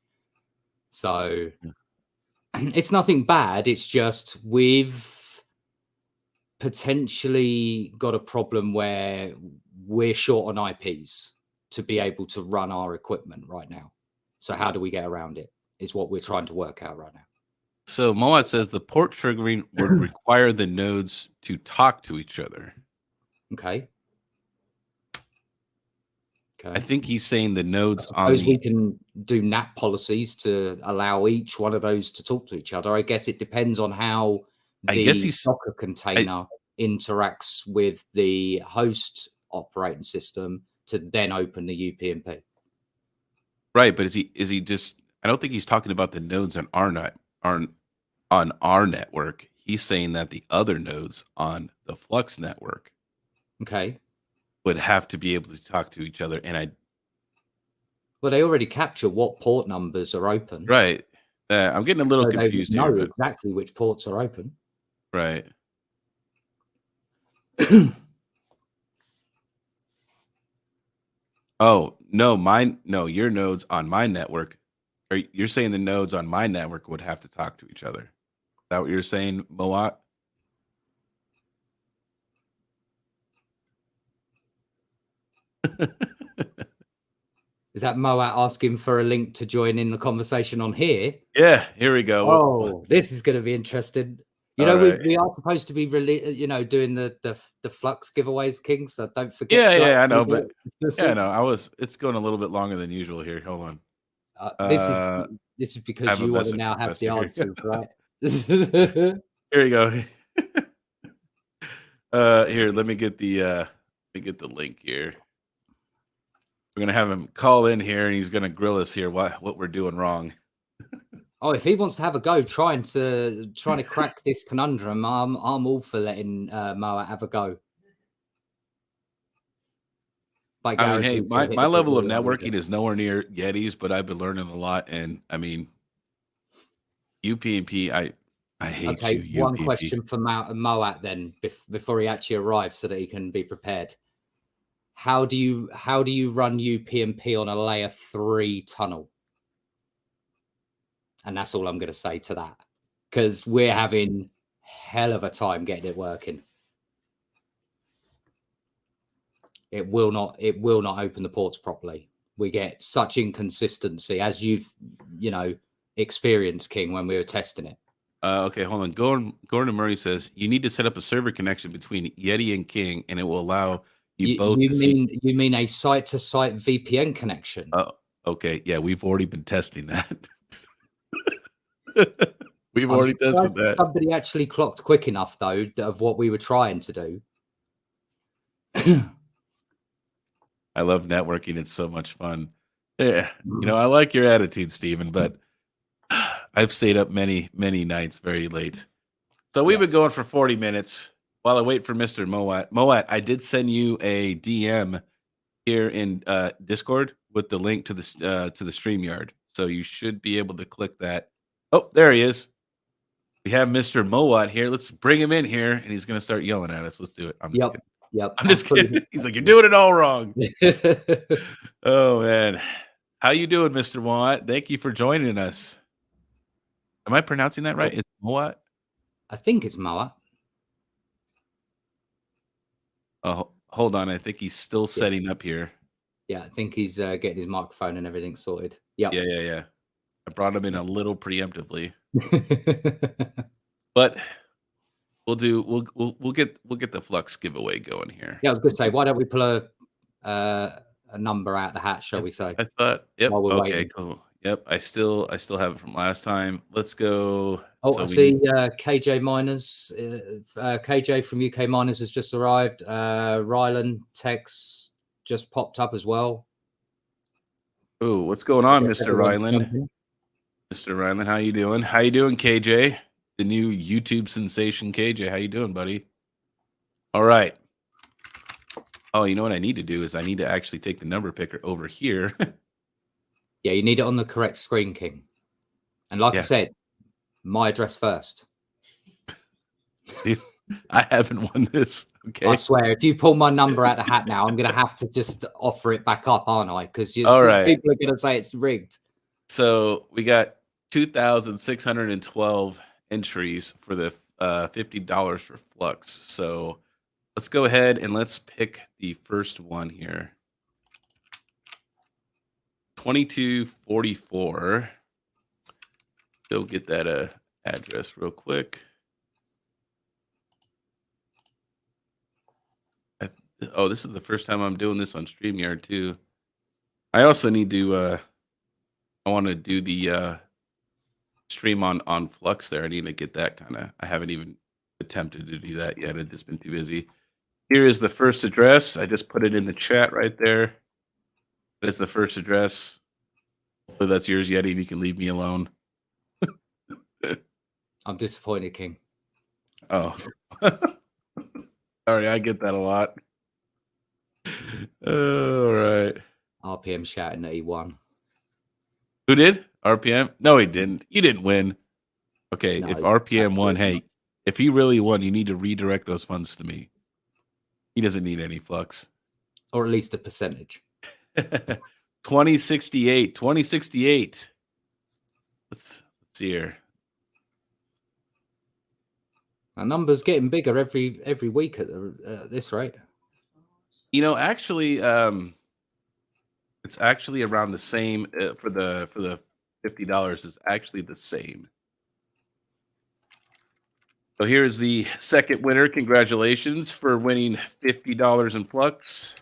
So it's nothing bad. It's just we've potentially got a problem where we're short on IPs to be able to run our equipment right now. So how do we get around it is what we're trying to work out right now. So Moat says the port triggering would require the nodes to talk to each other. Okay. I think he's saying the nodes on the... we can do NAT policies to allow each one of those to talk to each other. I guess it depends on how the Docker container interacts with the host operating system to then open the UPnP. Right, but is he just... I don't think he's talking about the nodes on our network. He's saying that the other nodes on the Flux network, okay, would have to be able to talk to each other. And well, they already capture what port numbers are open. Right. I'm getting a little confused here. Know exactly which ports are open. Right. Oh, no, your nodes on my network, or you're saying the nodes on my network would have to talk to each other. Is that what you're saying, Moat? Is that Moat asking for a link to join in the conversation on here? Yeah, here we go. Oh, this is going to be interesting. You know, we are supposed to be really, doing the Flux giveaways, King. So don't forget. Yeah, I know, but yeah, no, it's going a little bit longer than usual here. Hold on. This is because you want to now have the answers, right? Here you go. Here, let me get the link here. We're gonna have him call in here, and he's gonna grill us here what we're doing wrong. Oh, if he wants to have a go trying to crack this conundrum, I'm all for letting Moat have a go. I mean, hey, my level of networking is nowhere near Yeti's, but I've been learning a lot. And I mean, UPnP, I hate you. UPnP. One question for Moat then, before he actually arrives, so that he can be prepared. How do you run UPnP on a layer 3 tunnel? And that's all I'm going to say to that, because we're having hell of a time getting it working. It will not open the ports properly. We get such inconsistency, as you've experienced, King, when we were testing it. Okay, hold on. Gordon Murray says you need to set up a server connection between Yeti and King, and it will allow you both. You mean a site-to-site VPN connection? Oh, okay. Yeah, we've already been testing that. We've already tested that. Somebody actually clocked quick enough, though, of what we were trying to do. I love networking. It's so much fun. Yeah, I like your attitude, Steven, but I've stayed up many nights very late. So we've been Yes. going for 40 minutes while I wait for Mr. Moat. Moat, I did send you a DM here in Discord with the link to the StreamYard. So you should be able to click that. Oh, there he is. We have Mr. Moat here. Let's bring him in here, and he's going to start yelling at us. Let's do it. I'm just kidding. Yep. I'm just kidding. He's like, you're doing it all wrong. Oh, man. How you doing, Mr. Moat? Thank you for joining us. Am I pronouncing that right? It's Moat? I think it's Moat. Oh, hold on. I think he's still setting up here. Yeah, I think he's getting his microphone and everything sorted. Yep. Yeah. I brought him in a little preemptively. But we'll get the Flux giveaway going here. Yeah, I was going to say, why don't we pull a number out the hat, shall we say? I thought, yep. While we're Okay, waiting. cool. Yep, I still have it from last time. Let's go. Oh, So I see KJ Miners. KJ from UK Miners has just arrived. Rylan Tex just popped up as well. Oh, what's going on, Mr. Ryland? Mr. Ryland, how you doing? How you doing, KJ? The new YouTube sensation, KJ. How you doing, buddy? All right. Oh, you know what I need to do is I need to actually take the number picker over here. Yeah, you need it on the correct screen, King. And like I said, my address first. I haven't won this. Okay. I swear, if you pull my number out the hat now, I'm going to have to just offer it back up, aren't I? Because people are going to say it's rigged. So we got 2,612 entries for the $50 for Flux. So let's go ahead and let's pick the first one here. 2244. Go get that address real quick. Oh, this is the first time I'm doing this on StreamYard too. I also need to I want to do the stream on Flux there. I need to get that I haven't even attempted to do that yet. I've just been too busy. Here is the first address. I just put it in the chat right there. That is the first address. Hopefully that's yours, Yeti. You can leave me alone. I'm disappointed, King. Oh. Sorry, I get that a lot. All right. RPM shouting that he won. Who did? RPM? No, he didn't. You didn't win. Okay, No, if RPM won, hey, if he really won, you need to redirect those funds to me. He doesn't need any Flux. Or at least a percentage. 2068. 2068. Let's see here. Our number's getting bigger every week at this rate. You know, actually, it's actually around the same for the $50. Is actually the same. So here's the second winner. Congratulations for winning $50 in Flux.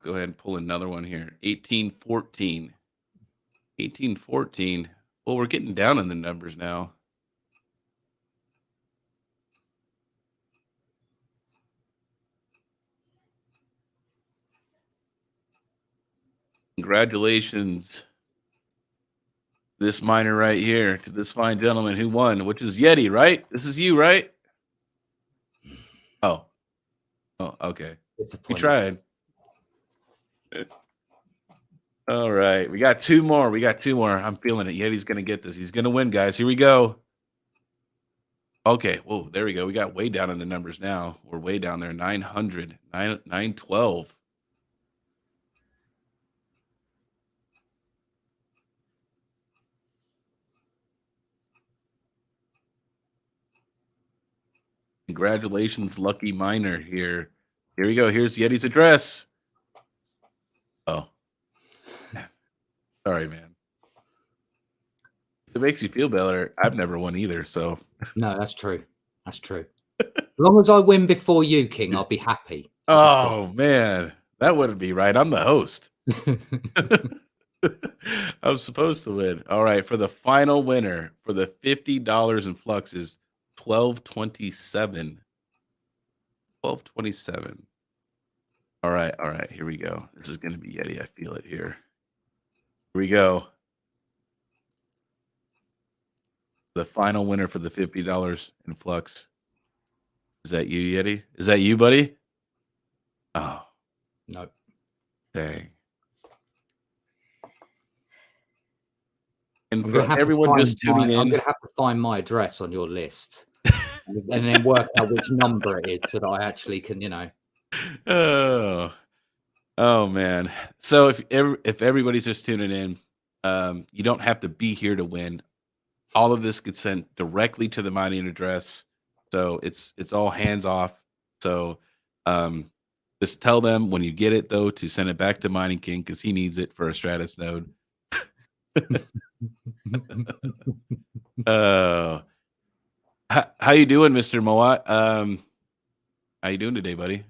Go ahead and pull another one here. 1814. 1814. Well, we're getting down in the numbers now. Congratulations. This miner right here to this fine gentleman who won, which is Yeti, right? This is you, right? Oh, okay. We tried. All right. We got two more. I'm feeling it. Yeti's going to get this. He's going to win, guys. Here we go. Okay. Whoa, there we go. We got way down in the numbers now. We're way down there. 900, 912. Congratulations, lucky miner here. Here we go. Here's Yeti's address. Oh. Sorry, man. If it makes you feel better, I've never won either, so. No, that's true. That's true. As long as I win before you, King, I'll be happy. Oh, man. That wouldn't be right. I'm the host. I'm supposed to win. All right, for the final winner for the $50 in Flux is 1227. 1227. All right, here we go. This is going to be Yeti. I feel it here. Here we go. The final winner for the $50 in Flux. Is that you, Yeti? Is that you, buddy? Oh, No. dang. And I'm for gonna have everyone just tuning I'm in, going to have to find my address on your list and then work out which number it is so that I actually can, oh man. So if everybody's just tuning in, you don't have to be here to win. All of this gets sent directly to the mining address, so it's all hands off. So just tell them when you get it though to send it back to Mining King because he needs it for a Stratus node. How you doing, Mr. Moat? How you doing today, buddy?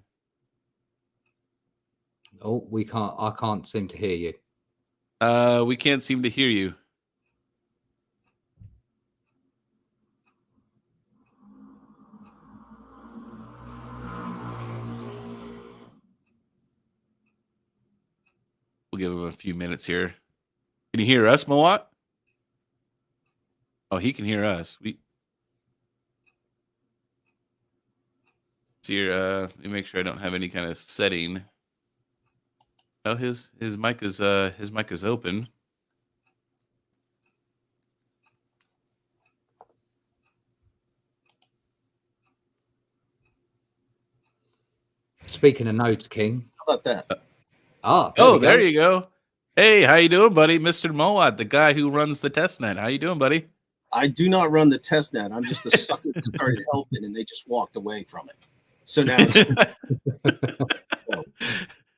Oh, I can't seem to hear you. We can't seem to hear you. We'll give him a few minutes here. Can you hear us, Moat? Oh, he can hear us. Here, let me make sure I don't have any kind of setting. Oh, his mic is open. Speaking of nodes, King. How about that? There you go. Hey, how you doing, buddy? Mr. Moat, the guy who runs the testnet. How you doing, buddy? I do not run the testnet. I'm just the sucker that started helping, and they just walked away from it. So now,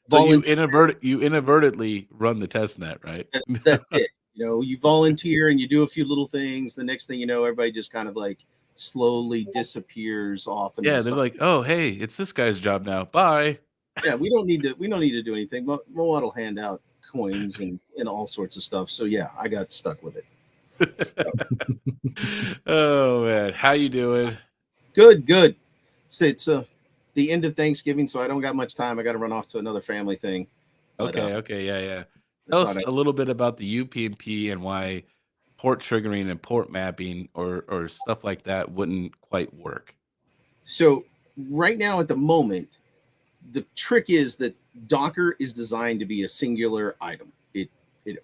so you inadvertently run the testnet, right? That's it. You volunteer and you do a few little things. The next thing you know, everybody just kind of like slowly disappears off. Yeah, they're like, "Oh, hey, it's this guy's job now. Bye." Yeah, we don't need to do anything. Moat will hand out coins and all sorts of stuff. So yeah, I got stuck with it. Oh man, how you doing? Good. So it's the end of Thanksgiving, so I don't got much time. I got to run off to another family thing. Okay, yeah. Tell us a little bit about the UPnP and why port triggering and port mapping or stuff like that wouldn't quite work. So right now at the moment, the trick is that Docker is designed to be a singular item. It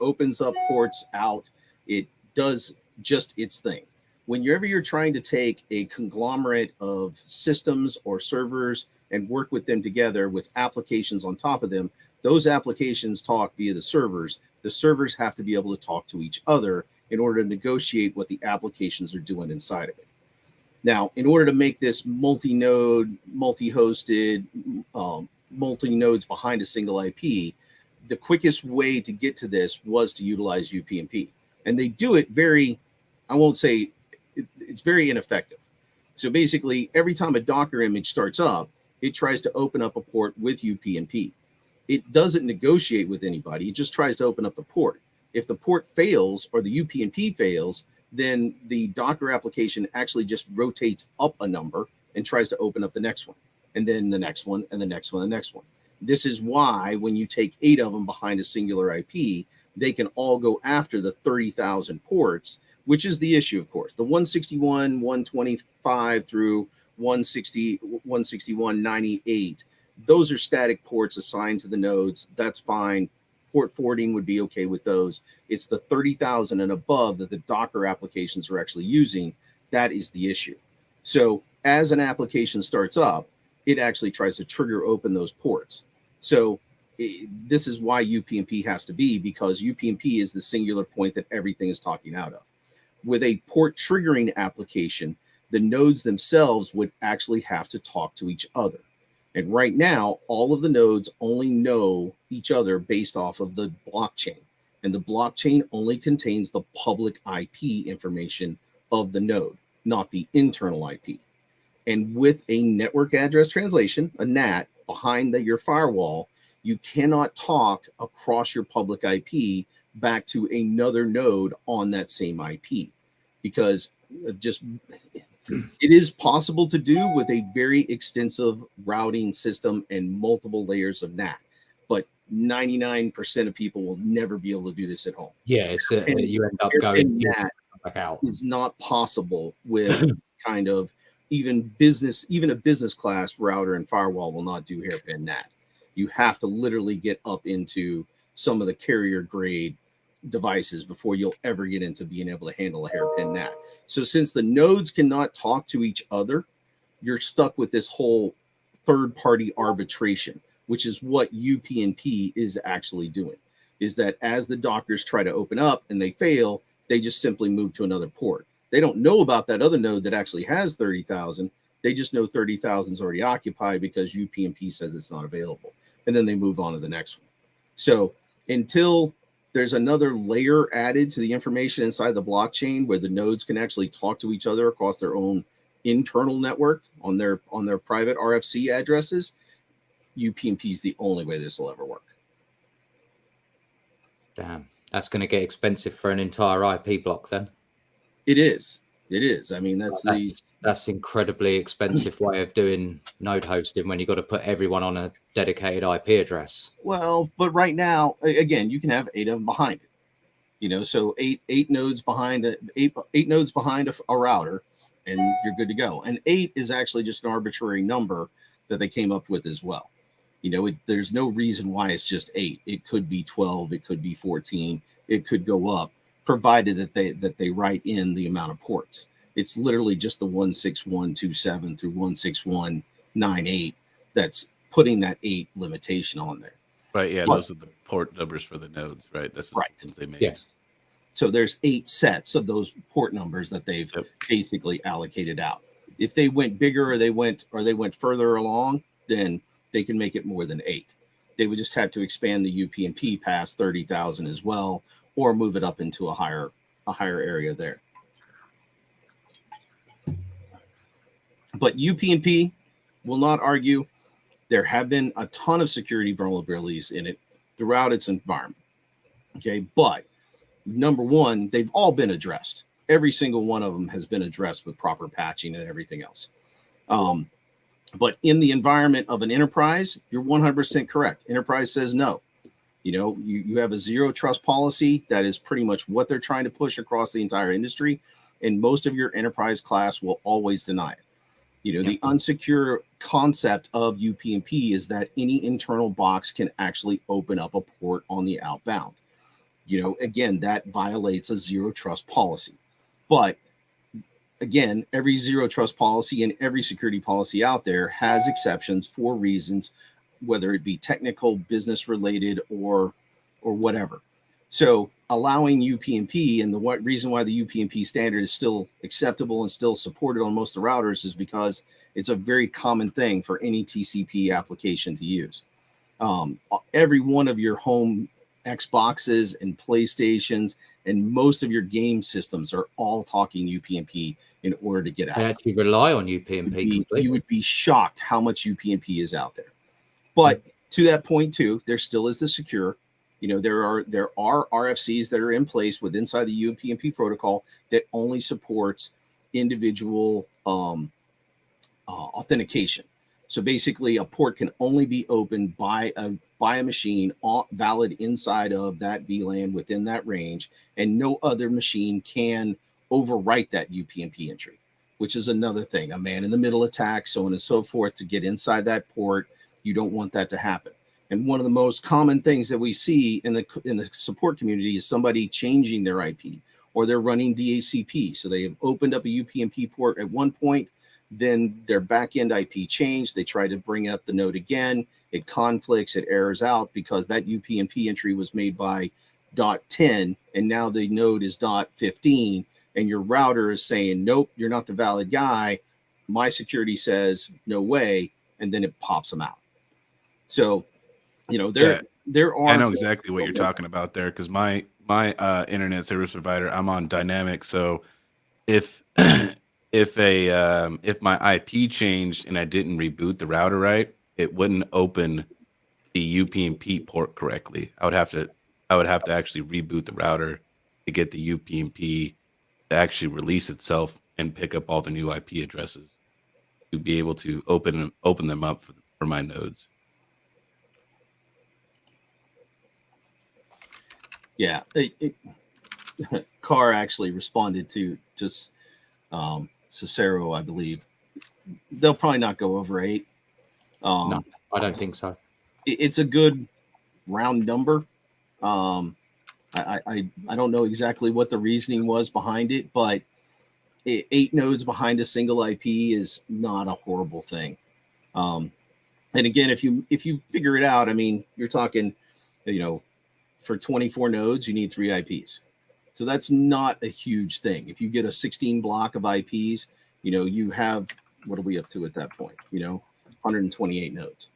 opens up ports out. It does just its thing. Whenever you're trying to take a conglomerate of systems or servers and work with them together with applications on top of them, those applications talk via the servers. The servers have to be able to talk to each other in order to negotiate what the applications are doing inside of it. Now, in order to make this multi-node, multi-hosted, multi-nodes behind a single IP, the quickest way to get to this was to utilize UPnP. And they do it it's very ineffective. So basically, every time a Docker image starts up, it tries to open up a port with UPnP. It doesn't negotiate with anybody. It just tries to open up the port. If the port fails or the UPnP fails, then the Docker application actually just rotates up a number and tries to open up the next one, and then the next one, and the next one, and the next one. This is why when you take 8 of them behind a singular IP, they can all go after the 30,000 ports, which is the issue, of course. The 161, 125 through 160, 161, 98, those are static ports assigned to the nodes. That's fine. Port forwarding would be okay with those. It's the 30,000 and above that the Docker applications are actually using. That is the issue. So as an application starts up, it actually tries to trigger open those ports. So this is why UPnP has to be, because UPnP is the singular point that everything is talking out of. With a port triggering application, the nodes themselves would actually have to talk to each other. And right now, all of the nodes only know each other based off of the blockchain. And the blockchain only contains the public IP information of the node, not the internal IP. And with a network address translation, a NAT, behind your firewall, you cannot talk across your public IP back to another node on that same IP, because just it is possible to do with a very extensive routing system and multiple layers of NAT, but 99% of people will never be able to do this at home. Yeah, it's And you end up hairpin going NAT back out. is not possible with kind of even a business class router and firewall will not do hairpin NAT. You have to literally get up into some of the carrier grade devices before you'll ever get into being able to handle a hairpin NAT. So since the nodes cannot talk to each other, you're stuck with this whole third party arbitration, which is what UPnP is actually doing. Is that as the Dockers try to open up and they fail, they just simply move to another port. They don't know about that other node that actually has 30,000. They just know 30,000 is already occupied because UPnP says it's not available. And then they move on to the next one. So until there's another layer added to the information inside the blockchain where the nodes can actually talk to each other across their own internal network on their private RFC addresses, UPnP is the only way this will ever work. Damn, that's going to get expensive for an entire IP block then. It is. It is. I mean, that's incredibly expensive way of doing node hosting when you've got to put everyone on a dedicated IP address. Well, but right now, again, you can have 8 of them behind it. You know, so eight nodes behind eight nodes behind a router, and you're good to go. And 8 is actually just an arbitrary number that they came up with as well. You know, there's no reason why it's just 8. It could be 12. It could be 14. It could go up, provided that they write in the amount of ports. It's literally just the 16127 through 16198 that's putting that 8 limitation on there. Right. Yeah. Those are the port numbers for the nodes, right? That's the ones they made. Yes. So there's 8 sets of those port numbers that they've basically allocated out. If they went bigger or they went further along, then they can make it more than 8. They would just have to expand the UPnP past 30,000 as well, or move it up into a higher area there. But UPnP will not argue. There have been a ton of security vulnerabilities in it throughout its environment. Okay, but number one, they've all been addressed. Every single one of them has been addressed with proper patching and everything else. But in the environment of an enterprise, you're 100% correct. Enterprise says no. You know, you have a zero trust policy. That is pretty much what they're trying to push across the entire industry. And most of your enterprise class will always deny it. You know, the unsecure concept of UPnP is that any internal box can actually open up a port on the outbound. You know, again, that violates a zero trust policy. But again, every zero trust policy and every security policy out there has exceptions for reasons, whether it be technical, business related, or whatever. So allowing UPnP, and the reason why the UPnP standard is still acceptable and still supported on most of the routers is because it's a very common thing for any TCP application to use. Every one of your home Xboxes and PlayStations and most of your game systems are all talking UPnP in order to get out. I actually rely on UPnP. You would be shocked how much UPnP is out there. But to that point too, there still is the secure. You know, there are RFCs that are in place inside the UPnP protocol that only supports individual authentication. So basically, a port can only be opened by a machine valid inside of that VLAN within that range, and no other machine can overwrite that UPnP entry, which is another thing. A man-in-the-middle attack, so on and so forth, to get inside that port. You don't want that to happen. And one of the most common things that we see in the support community is somebody changing their IP, or they're running DHCP. So they have opened up a UPnP port at one point, then their backend IP changed. They try to bring up the node again. It conflicts, it errors out because that UPnP entry was made by .10, and now the node is .15, and your router is saying, nope, you're not the valid guy. My security says, no way, and then it pops them out. So, you know, there are. I know exactly what you're talking about there, because my internet service provider, I'm on Dynamic. So if my IP changed and I didn't reboot the router right, it wouldn't open the UPnP port correctly. I would have to I would have to actually reboot the router to get the UPnP to actually release itself and pick up all the new IP addresses to be able to open them up for my nodes. Yeah, Carr actually responded to Cicero, I believe. They'll probably not go over 8. No, I don't think so. It's a good round number. I don't know exactly what the reasoning was behind it, but 8 nodes behind a single IP is not a horrible thing. And again, if you figure it out, I mean, you're talking, for 24 nodes, you need 3 IPs. So that's not a huge thing. If you get a 16 block of IPs, you have, what are we up to at that point? 128 nodes.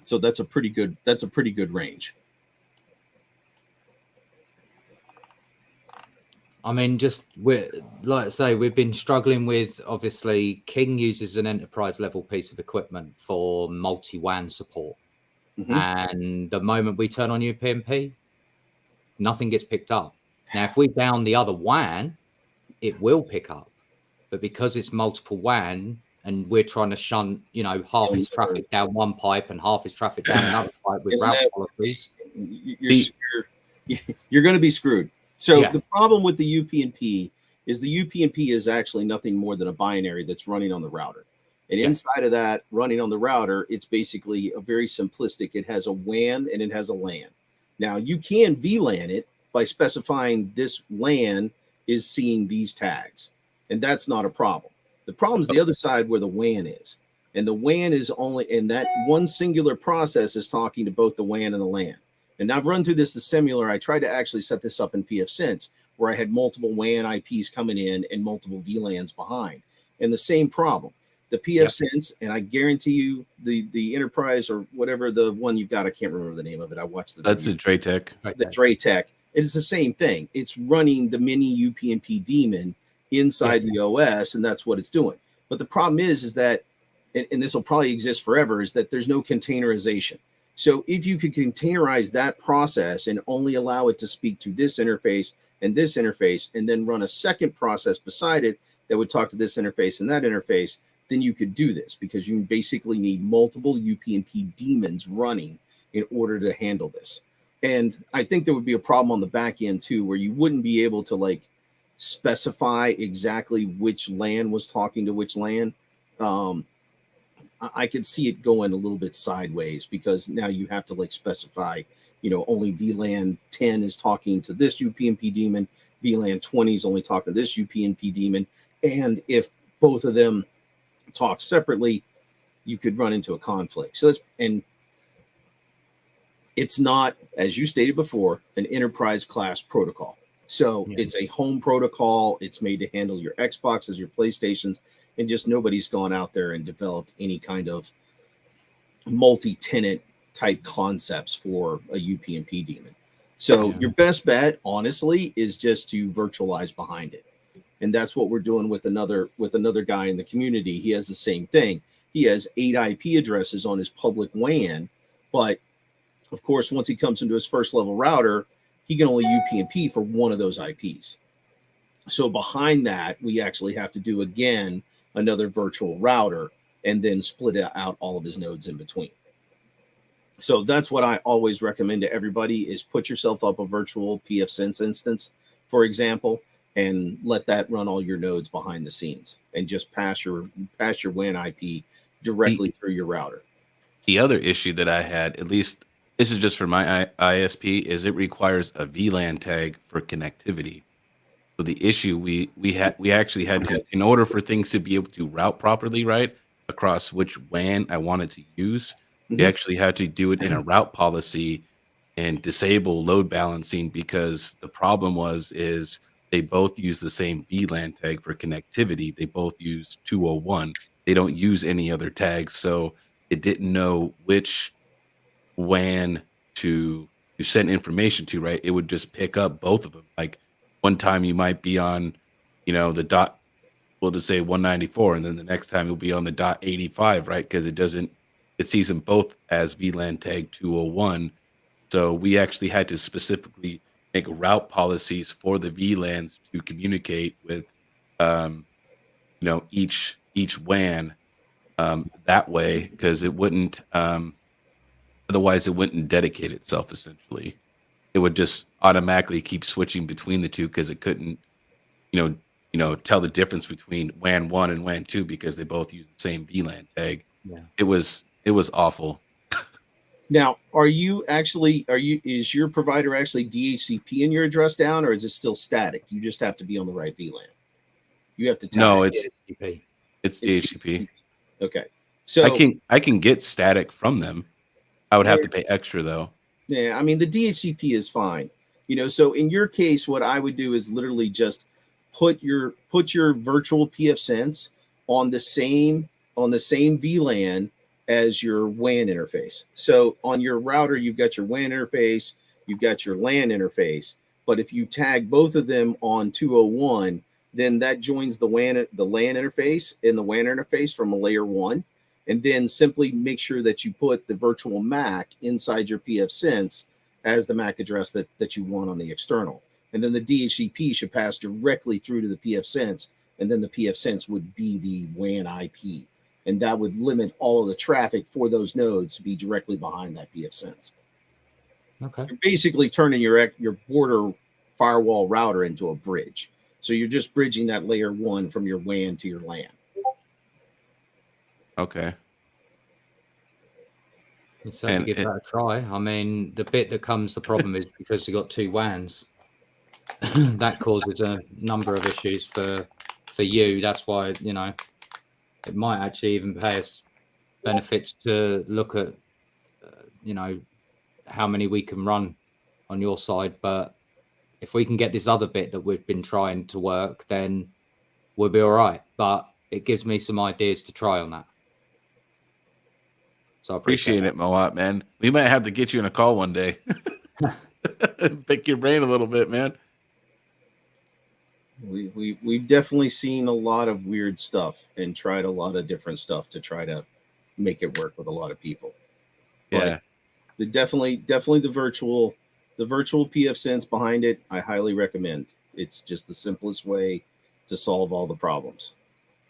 So that's a pretty good range. I mean, like I say, we've been struggling with, obviously, King uses an enterprise level piece of equipment for multi-WAN support. Mm-hmm. And the moment we turn on UPnP, nothing gets picked up. Now, if we down the other WAN, it will pick up. But because it's multiple WAN and we're trying to shunt, half its traffic down one pipe and half its traffic down another pipe with route policies, you're going to be screwed. So the problem with the UPnP is the UPnP is actually nothing more than a binary that's running on the router. And inside of that, running on the router, it's basically a very simplistic. It has a WAN and it has a LAN. Now, you can VLAN it by specifying this LAN is seeing these tags. And that's not a problem. The problem is the other side where the WAN is. And the WAN is only, and that one singular process is talking to both the WAN and the LAN. And I've run through this similar. I tried to actually set this up in pfSense where I had multiple WAN IPs coming in and multiple VLANs behind. And the same problem. The pfSense, and I guarantee you the enterprise or whatever the one you've got, I can't remember the name of it. I watched the That's the Draytech. The Draytech. It's the same thing. It's running the mini UPnP daemon inside the OS, and that's what it's doing. But the problem is that, and this will probably exist forever, is that there's no containerization. So if you could containerize that process and only allow it to speak to this interface, and then run a second process beside it that would talk to this interface and that interface, then you could do this, because you basically need multiple UPnP daemons running in order to handle this. And I think there would be a problem on the back end too, where you wouldn't be able to specify exactly which LAN was talking to which LAN. I could see it going a little bit sideways, because now you have to specify, only VLAN 10 is talking to this UPnP daemon, VLAN 20 is only talking to this UPnP daemon. And if both of them talk separately, you could run into a conflict. So it's not, as you stated before, an enterprise class protocol. So it's a home protocol. It's made to handle your Xboxes, your PlayStations, and just nobody's gone out there and developed any kind of multi-tenant type concepts for a UPnP daemon. So your best bet, honestly, is just to virtualize behind it. And that's what we're doing with another guy in the community. He has the same thing. He has 8 IP addresses on his public WAN, but of course, once he comes into his first level router, he can only UPnP for one of those IPs. So behind that, we actually have to do, again, another virtual router and then split out all of his nodes in between. So that's what I always recommend to everybody, is put yourself up a virtual pfSense instance, for example, and let that run all your nodes behind the scenes and just pass your WAN IP directly through your router. The other issue that I had, at least this is just for my ISP, is it requires a VLAN tag for connectivity. So the issue we actually had to, in order for things to be able to route properly, right, across which WAN I wanted to use, we actually had to do it in a route policy and disable load balancing, because the problem is they both use the same VLAN tag for connectivity. They both use 201. They don't use any other tags, so it didn't know which WAN to send information to, right? It would just pick up both of them. Like one time you might be on, the dot, we'll just say 194, and then the next time you'll be on the dot 85, right? Because it sees them both as VLAN tag 201. So we actually had to specifically make route policies for the VLANs to communicate with, each WAN that way, because it wouldn't, otherwise it wouldn't dedicate itself. Essentially, it would just automatically keep switching between the two because it couldn't, tell the difference between WAN 1 and WAN 2 because they both use the same VLAN tag. Yeah. It was awful. Now, is your provider actually DHCP in your address down, or is it still static? You just have to be on the right VLAN. You have to tap. No, it. it's DHCP. Okay. So I can get static from them. I would have to pay extra though. Yeah, I mean the DHCP is fine. So in your case, what I would do is literally just put your virtual pfSense on the same VLAN as your WAN interface. So on your router, you've got your WAN interface, you've got your LAN interface. But if you tag both of them on 201, then that joins the LAN interface and the WAN interface from a layer 1. And then simply make sure that you put the virtual MAC inside your pfSense as the MAC address that you want on the external. And then the DHCP should pass directly through to the pfSense, and then the pfSense would be the WAN IP. And that would limit all of the traffic for those nodes to be directly behind that pfSense. Okay. You're basically turning your border firewall router into a bridge. So you're just bridging that layer 1 from your WAN to your LAN. Okay. Let's have to give that a try. I mean, the bit that comes the problem is because you've got 2 WANs. That causes a number of issues for you. That's why, it might actually even pay us benefits to look at, how many we can run on your side. But if we can get this other bit that we've been trying to work, then we'll be all right. But it gives me some ideas to try on that. So I appreciate it, Moat, man. We might have to get you in a call one day. Pick your brain a little bit, man. We've definitely seen a lot of weird stuff and tried a lot of different stuff to try to make it work with a lot of people. Yeah. But definitely the virtual pfSense behind it, I highly recommend. It's just the simplest way to solve all the problems.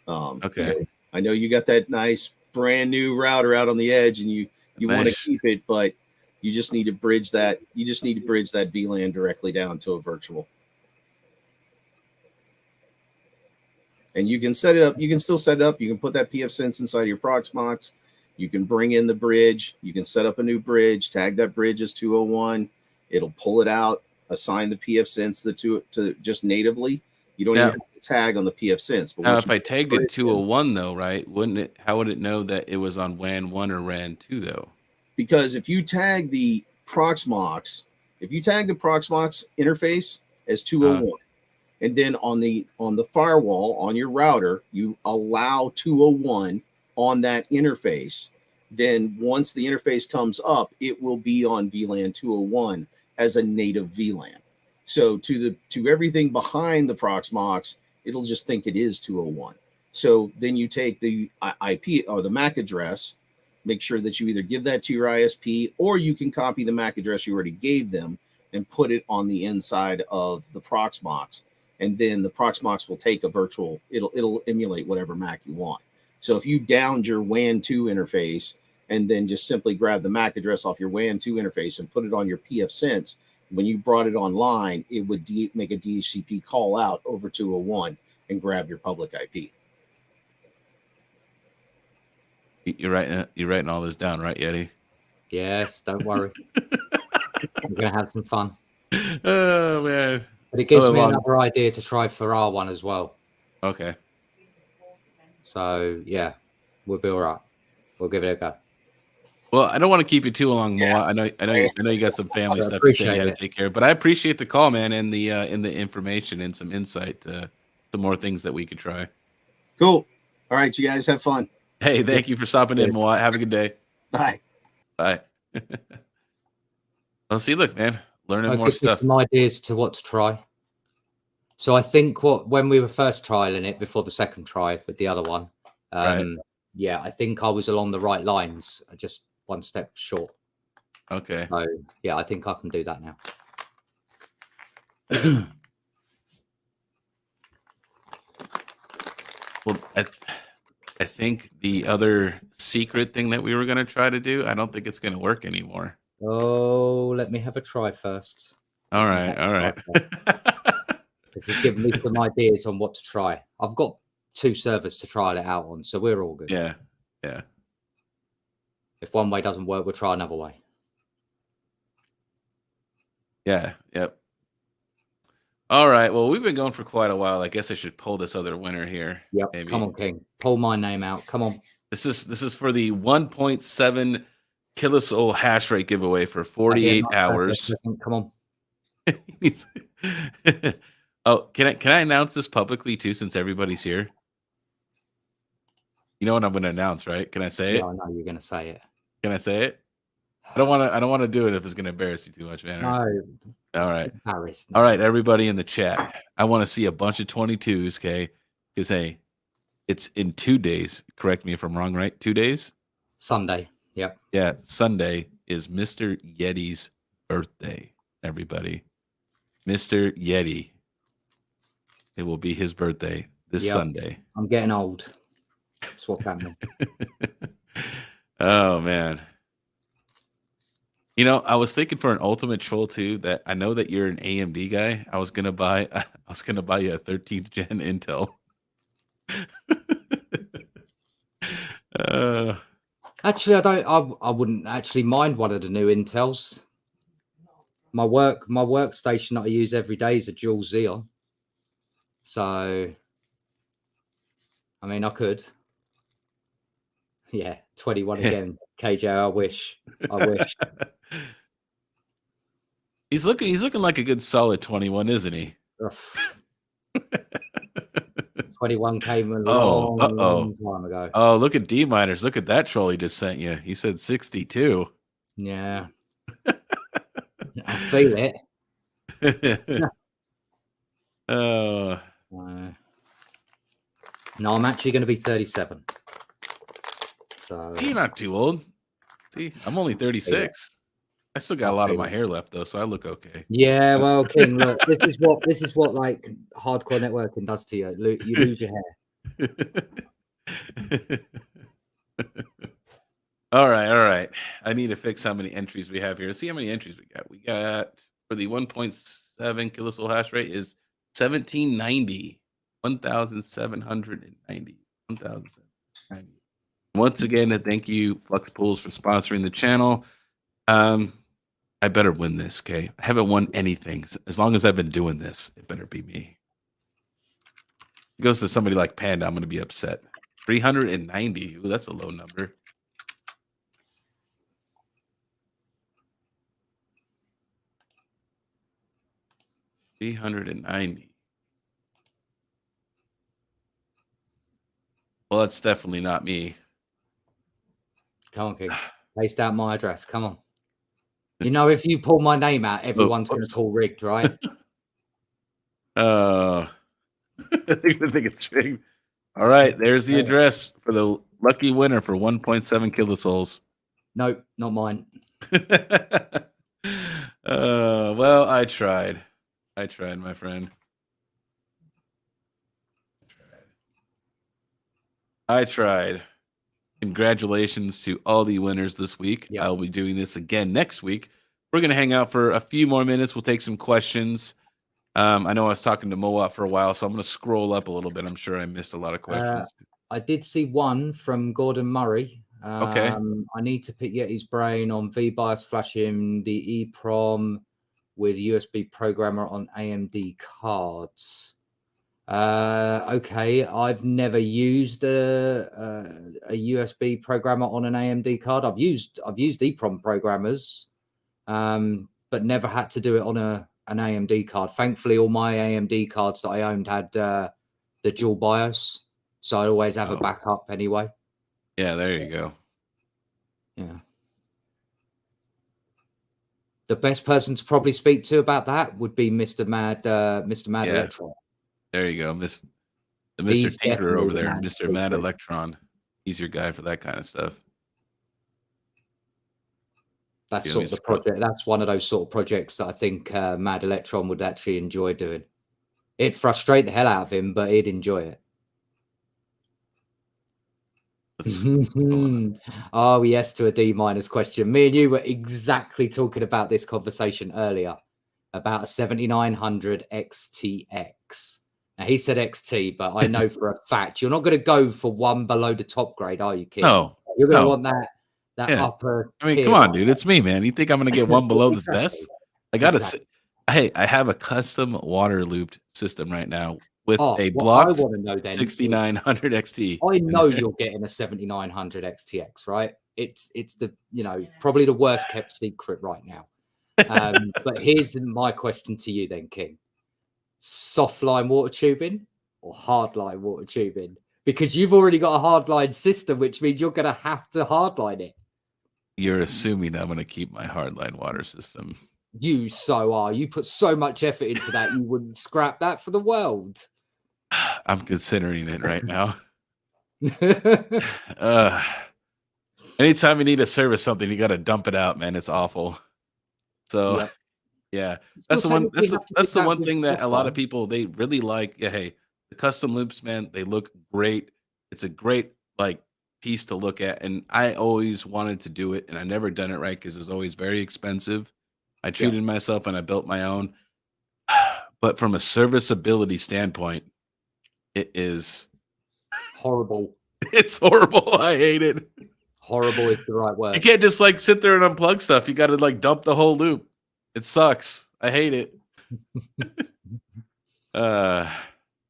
Okay. I know you got that nice brand new router out on the edge and you want to keep it, but you just need to bridge that. You just need to bridge that VLAN directly down to a virtual. And you can set it up. You can still set it up. You can put that pfSense inside your Proxmox. You can bring in the bridge. You can set up a new bridge, tag that bridge as 201. It'll pull it out, assign the pfSense to just natively. You don't even have to tag on the pfSense. But now, if I tagged it 201 though, right? How would it know that it was on WAN 1 or WAN 2 though? Because if you tag the Proxmox interface as 201, and then on the firewall on your router, you allow 201 on that interface. Then once the interface comes up, it will be on VLAN 201 as a native VLAN. So to everything behind the Proxmox, it'll just think it is 201. So then you take the IP or the MAC address, make sure that you either give that to your ISP or you can copy the MAC address you already gave them and put it on the inside of the Proxmox. And then the Proxmox will take a virtual, it'll emulate whatever MAC you want. So if you downed your WAN 2 interface and then just simply grab the MAC address off your WAN 2 interface and put it on your pfSense, when you brought it online, it would make a DHCP call out over 201 and grab your public IP. You're writing all this down, right, Yeti? Yes, don't worry. We're going to have some fun. Oh, man. But it gives me another idea to try for our one as well. Okay. So, yeah, we'll be all right. We'll give it a go. Well, I don't want to keep you too long, Moa. I know you got some family stuff to say you had to take care of, but I appreciate the call, man, and the information and some insight to some more things that we could try. Cool. All right, you guys have fun. Hey, thank you for stopping in, Moa. Have a good day. Bye. Bye. Well, see, look, man, learning more stuff. Some ideas to what to try. So I think when we were first trialing it before the second try with the other one, right. Yeah, I think I was along the right lines, just one step short. Okay. So yeah, I think I can do that now. Well, I think the other secret thing that we were going to try to do, I don't think it's going to work anymore. Oh, let me have a try first. All right. All right. This has given me some ideas on what to try. I've got 2 servers to trial it out on, so we're all good. Yeah. Yeah. If one way doesn't work, we'll try another way. Yeah. Yep. All right. Well, we've been going for quite a while. I guess I should pull this other winner here. Yep. Maybe. Come on, King. Pull my name out. Come on. This is for the 1.7 kilosol hash rate giveaway for 48 hours. Come on. Oh, can I announce this publicly too, since everybody's here? You know what I'm going to announce, right? Can I say it? Yeah, I know you're going to say it. Can I say it? I don't want to do it if it's going to embarrass you too much, man. No. All right. Embarrassed. All right, everybody in the chat. I want to see a bunch of 22s, okay? Because hey, it's in 2 days. Correct me if I'm wrong, right? 2 days? Sunday. Yep. Yeah, Sunday is Mr. Yeti's birthday, everybody. Mr. Yeti. It will be his birthday this Sunday. I'm getting old. That's what's happening. Oh, man. You know, I was thinking for an ultimate troll too, that I know that you're an AMD guy. I was gonna buy you a 13th gen Intel. Actually, I wouldn't actually mind one of the new Intels. My workstation that I use every day is a dual Xeon. So I mean I could. Yeah, 21 again. KJ, I wish. He's looking like a good solid 21, isn't he? 21 came a long time ago. Oh, look at D miners. Look at that troll he just sent you. He said 62. Yeah. I feel it. No, I'm actually going to be 37. So you're not too old. See, I'm only 36. I still got a lot of my hair left though, so I look okay. Yeah, well, King, look, this is what like hardcore networking does to you. You lose your hair. All right. I need to fix how many entries we have here. Let's see how many entries we got. We got for the 1.7 kilosol hash rate is 1790. 1790. 1790. Once again, thank you, Flux Pools, for sponsoring the channel. I better win this, okay? I haven't won anything. As long as I've been doing this, it better be me. It goes to somebody like Panda, I'm going to be upset. 390. Ooh, that's a low number. $390. Well, that's definitely not me. Come on, King. Paste out my address. Come on. You know, if you pull my name out, everyone's going to call rigged, right? I think it's rigged. All right, there's the address for the lucky winner for 1.7 kilosols. Nope, not mine. Well, I tried. My friend. I tried. Congratulations to all the winners this week. Yep. I'll be doing this again next week. We're going to hang out for a few more minutes. We'll take some questions. I know I was talking to Moat for a while, so I'm going to scroll up a little bit. I'm sure I missed a lot of questions. I did see one from Gordon Murray. Okay. I need to pick Yeti's brain on VBIOS flashing the EEPROM with USB programmer on AMD cards. Okay, I've never used a USB programmer on an AMD card. I've used EEPROM programmers, but never had to do it on an AMD card. Thankfully, all my AMD cards that I owned had the dual BIOS, so I always have a backup anyway. Yeah, there you go. Yeah. The best person to probably speak to about that would be Mr. Mad Electron. There you go, Mr. Tinker over there, Mr. Mad Electron. He's your guy for that kind of stuff. That's Yeah, sort of the project. That's one of those sort of projects that I think Mad Electron would actually enjoy doing. It'd frustrate the hell out of him, but he'd enjoy it. Oh, yes, to a D- question. Me and you were exactly talking about this conversation earlier about a 7900 XTX. Now, he said XT, but I know for a fact you're not going to go for one below the top grade, are you, kid? No, You're going to no. want that Yeah. upper I mean, tier come on, one. dude. It's me, man. You think I'm going to get one below this best? I got to say, hey, I have a custom water looped system right now with a what I blocked want to know then 6900 XT. I know you're getting a 7900 XTX, right? It's the, you know, probably the worst kept secret right now. But here's my question to you then, King. Soft line water tubing or hard line water tubing? Because you've already got a hard line system, which means you're going to have to hardline it. You're assuming I'm going to keep my hardline water system. You so are. You put so much effort into that, you wouldn't scrap that for the world. I'm considering it right now. Anytime you need to service something, you got to dump it out, man. It's awful. So, Yep. Yeah, that's the one. That's the one thing that a lot of people they really like. Yeah, hey, the custom loops, man, they look great. It's a great like piece to look at, and I always wanted to do it, and I never done it right because it was always very expensive. I treated myself, and I built my own. But from a serviceability standpoint, it is horrible. It's horrible. I hate it. Horrible is the right word. You can't just like sit there and unplug stuff. You got to like dump the whole loop. It sucks. I hate it. So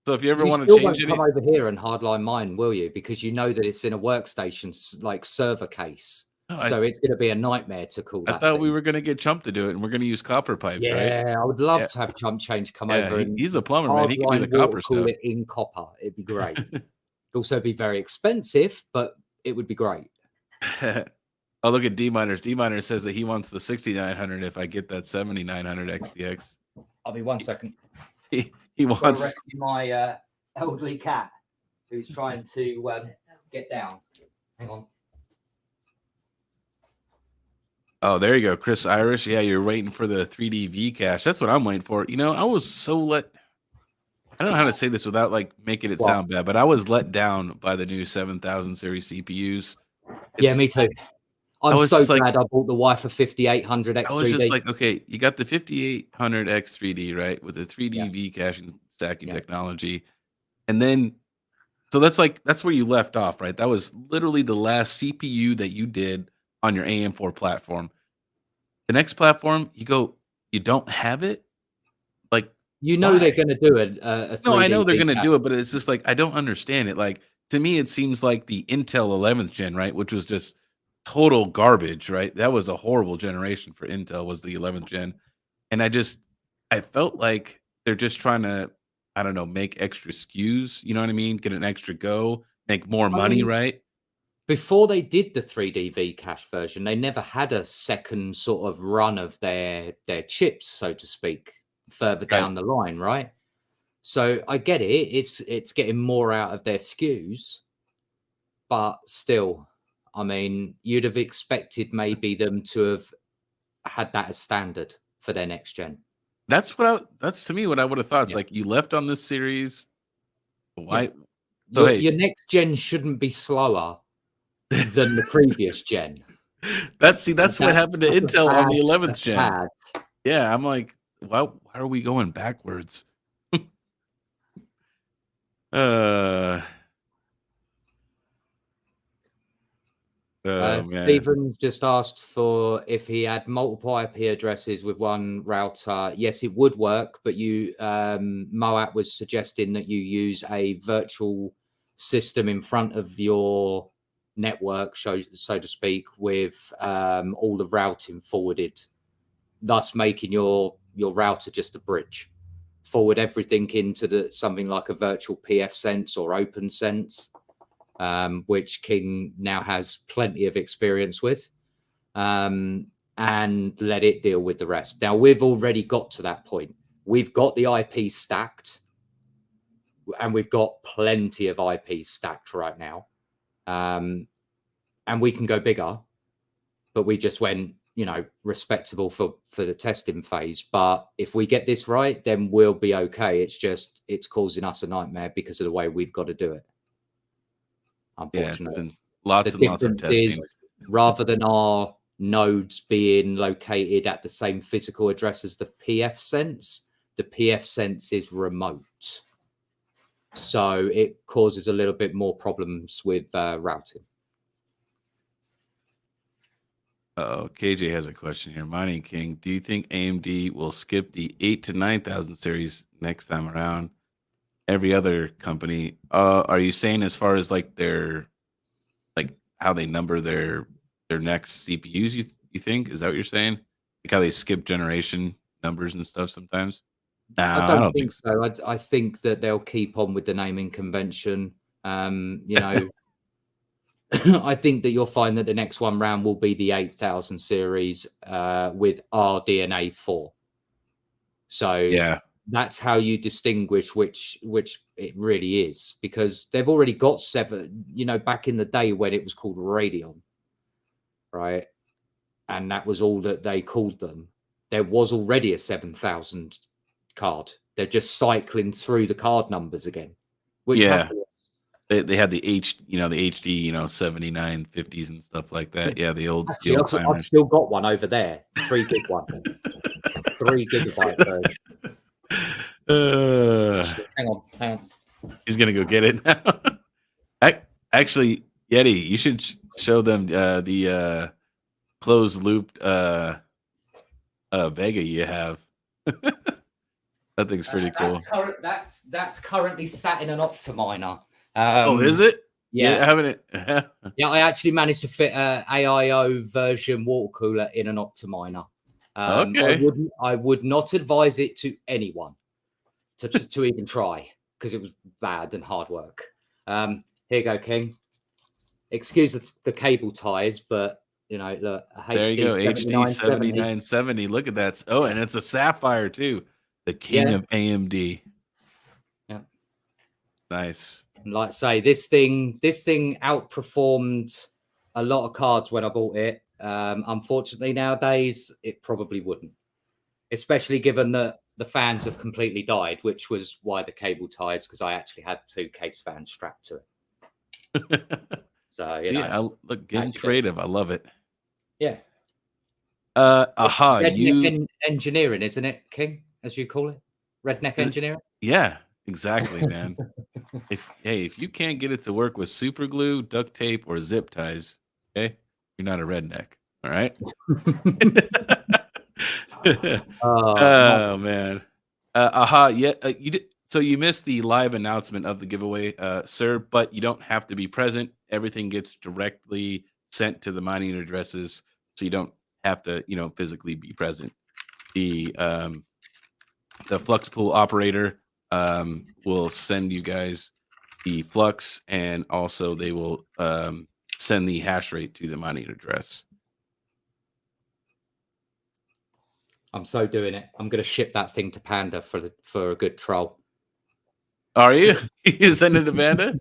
if you ever want to change it, come over here and hardline mine, will you? Because you know that it's in a workstation like server case. So it's going to be a nightmare to call that. I thought we were going to get Chump to do it, and we're going to use copper pipes, right? Yeah, I would love to have Chump Change come over. And he's a plumber, man. He can do the copper stuff. Call it in copper. It'd be great. It'd also be very expensive, but it would be great. Oh, look at D-Miners. D-Miner says that he wants the 6900 if I get that 7900 XTX. I'll be 1 second. He wants rescue my elderly cat who's trying to get down. Hang on. Oh, there you go, Chris Irish. Yeah, you're waiting for the 3D V cache. That's what I'm waiting for. You know, I was so I don't know how to say this without like making it sound bad, but I was let down by the new 7000 series CPUs. Yeah, me too. I'm so glad I bought the wife of 5800 X3D. I was just like, okay, you got the 5800 X3D, right, with the 3D V caching stacking technology, and then so that's where you left off, right? That was literally the last CPU that you did on your AM4 platform. The next platform, you don't have it, like they're going to do it. No, I know they're going to do it, but it's just like I don't understand it. Like to me, it seems like the Intel 11th gen, right, which was just total garbage, right? That was a horrible generation for Intel, was the 11th gen. And I felt like they're just trying to, I don't know, make extra SKUs, you know what I mean? Get an extra go, make more money, right? Before they did the 3D V cache version, they never had a second sort of run of their chips, so to speak, further down the line, right? So I get it. It's getting more out of their SKUs, but still, I mean, you'd have expected maybe them to have had that as standard for their next gen. That's to me what I would have thought. It's like you left on this series. Why? So your next gen shouldn't be slower than the previous gen. That's what happened to Intel on the 11th gen. Yeah, I'm like, why are we going backwards? Stephen's just asked for if he had multiple IP addresses with one router. Yes, it would work, but Moat was suggesting that you use a virtual system in front of your network, so to speak, with all the routing forwarded, thus making your router just a bridge. Forward everything into something like a virtual PF Sense or Open Sense. Which King now has plenty of experience with, and let it deal with the rest. Now, we've already got to that point. We've got the IP stacked, and we've got plenty of IP stacked right now. And we can go bigger, but we just went, respectable for the testing phase. But if we get this right, then we'll be okay. It's causing us a nightmare because of the way we've got to do it. Unfortunately, lots and lots of testing. Rather than our nodes being located at the same physical address as the PF sense, the PF sense is remote. So it causes a little bit more problems with routing. KJ has a question here. Mining King, do you think AMD will skip the 8,000 to 9,000 series next time around? Every other company, are you saying as far as like their, like how they number their next CPUs? You think, is that what you're saying? Like how they skip generation numbers and stuff sometimes? No, I don't think so. I think that they'll keep on with the naming convention. I think that you'll find that the next one round will be the 8,000 series with RDNA 4. So yeah, that's how you distinguish which it really is, because they've already got 7, back in the day when it was called Radeon, right? And that was all that they called them. There was already a 7,000 card. They're just cycling through the card numbers again. Which happens. They had the the HD, 7950s and stuff like that. Yeah, the old. Actually, I've still got one over there. 3 gig one. 3 gigabyte version. Hang on. He's gonna go get it now. Actually, Yeti, you should show them the closed loop Vega you have. That thing's pretty cool. That's currently sat in an Optiminer. Is it? Yeah, having it. Yeah, I actually managed to fit a AIO version water cooler in an Optiminer. Okay. I would not advise it to anyone to even try, because it was bad and hard work. Here you go, King. Excuse the cable ties, but look, there you go, HD 7970. Look at that. Oh, and it's a Sapphire too. The king of AMD. Yeah. Nice. And like I say, this thing outperformed a lot of cards when I bought it. Unfortunately, nowadays it probably wouldn't, especially given that the fans have completely died, which was why the cable ties, because I actually had 2 case fans strapped to it. So look, getting creative. I love it. Yeah. Engineering, isn't it, King, as you call it? Redneck engineering. Yeah, exactly, man. If you can't get it to work with super glue, duct tape, or zip ties, okay, you're not a redneck. All right. Oh man. You did. So you missed the live announcement of the giveaway, sir, but you don't have to be present. Everything gets directly sent to the mining addresses, so you don't have to, physically be present. The Flux pool operator will send you guys the Flux, and also they will send the hash rate to the mining address. I'm so doing it. I'm going to ship that thing to Panda for a good troll. Are you? You send it to Panda?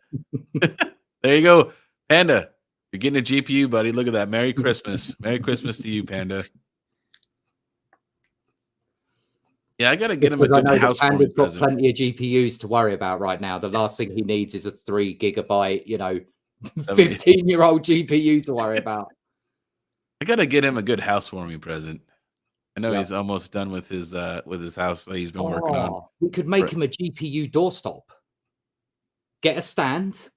There you go, Panda. You're getting a GPU, buddy. Look at that. Merry Christmas. Merry Christmas to you, Panda. Yeah, I got to get him a good house. Panda's got plenty of GPUs to worry about right now. The last thing he needs is a 3 gigabyte, 15-year-old GPU to worry about. I got to get him a good housewarming present. I know he's almost done with his house that he's been working on. We could make him a GPU doorstop. Get a stand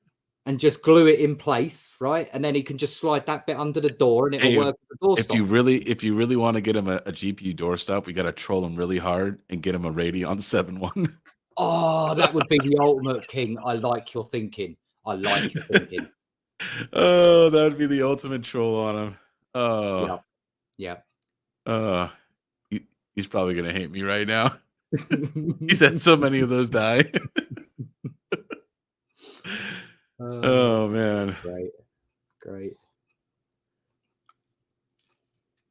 and just glue it in place, right? And then he can just slide that bit under the door, and it'll work with the doorstop. If you really want to get him a GPU doorstop, we got to troll him really hard and get him a Radeon 7-1. Oh, that would be the ultimate, King. I like your thinking. Oh, that would be the ultimate troll on him. Oh, yeah. He's probably gonna hate me right now. He's had so many of those die. Oh man, great.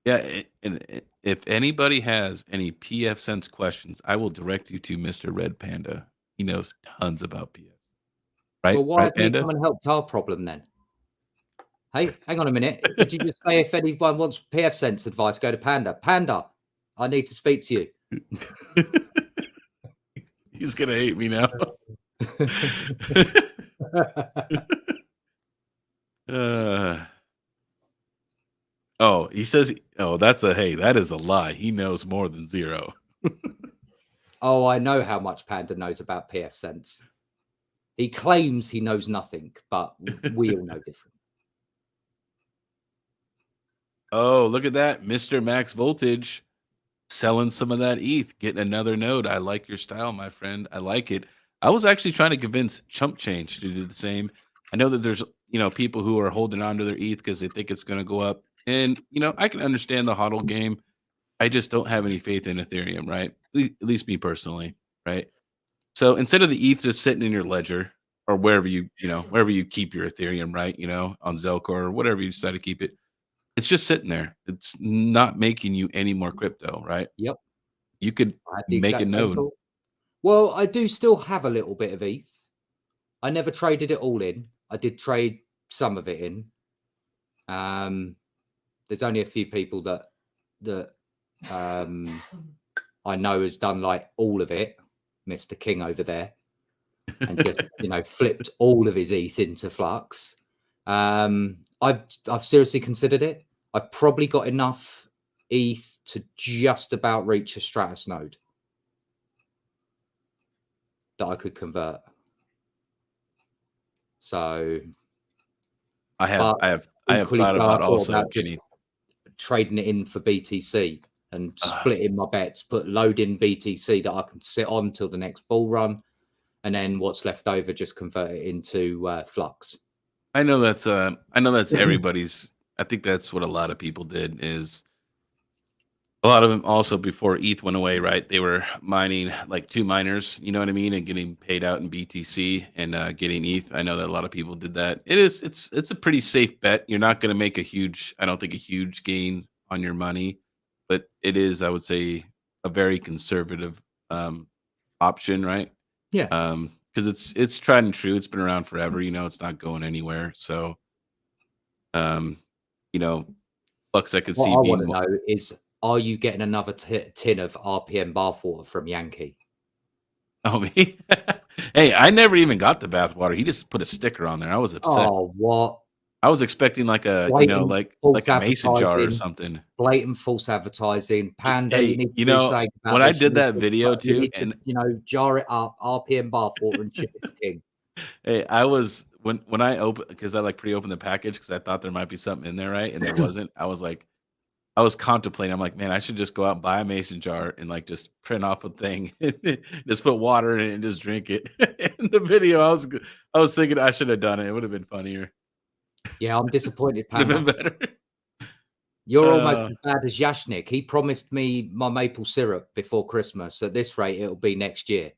Yeah, and if anybody has any PF Sense questions, I will direct you to Mr. Red Panda. He knows tons about PF. Right? Well, why hasn't he come and helped our problem then? Hey, hang on a minute. Did you just say if anyone wants PF Sense advice, go to Panda? Panda, I need to speak to you. He's gonna hate me now. Oh, he says, oh, that is a lie. He knows more than zero. Oh, I know how much Panda knows about PF Sense. He claims he knows nothing, but we all know different. Oh, look at that. Mr. Max Voltage selling some of that ETH, getting another node. I like your style, my friend. I like it. I was actually trying to convince Chump Change to do the same. I know that there's, people who are holding on to their ETH because they think it's going to go up. And, I can understand the hodl game. I just don't have any faith in Ethereum, right? At least me personally, right? So instead of the ETH just sitting in your ledger or wherever wherever you keep your Ethereum, right? On Zelcore or whatever you decide to keep it, it's just sitting there. It's not making you any more crypto, right? Yep. You could make a node. Well, I do still have a little bit of ETH. I never traded it all in. I did trade some of it in. There's only a few people that I know has done like all of it, Mr. King over there, and just flipped all of his ETH into Flux. I've seriously considered it. I've probably got enough ETH to just about reach a Stratus node that I could convert. So I have thought about also just trading it in for BTC and splitting my bets, loading BTC that I can sit on till the next bull run, and then what's left over just convert it into Flux. I know that's everybody's. I think that's what a lot of people did. Is a lot of them also before ETH went away, right? They were mining like 2 miners, you know what I mean, and getting paid out in BTC and getting ETH. I know that a lot of people did that. It's a pretty safe bet. You're not going to make I don't think a huge gain on your money, but it is, I would say, a very conservative option, right? Yeah. Because it's tried and true. It's been around forever. It's not going anywhere. So, Flux, I could see. What I want to know is, are you getting another tin of RPM bathwater from Yankee? Oh, me? Hey, I never even got the bathwater. He just put a sticker on there. I was upset. Oh, what? I was expecting like a, like a mason jar or something. Blatant false advertising. Panda, hey, you need to do something about when this. I did that video too, you need to, jar it up, RPM bathwater and ship it to King. Hey, I was when I opened, because I pre-opened the package because I thought there might be something in there, right? And there wasn't. I was contemplating. I'm like, man, I should just go out and buy a mason jar and just print off a thing, just put water in it and just drink it. In the video, I was thinking I should have done it. It would have been funnier. Yeah, I'm disappointed, Would Panda. have been better. You're almost as bad as Yashnik. He promised me my maple syrup before Christmas. At this rate, it'll be next year.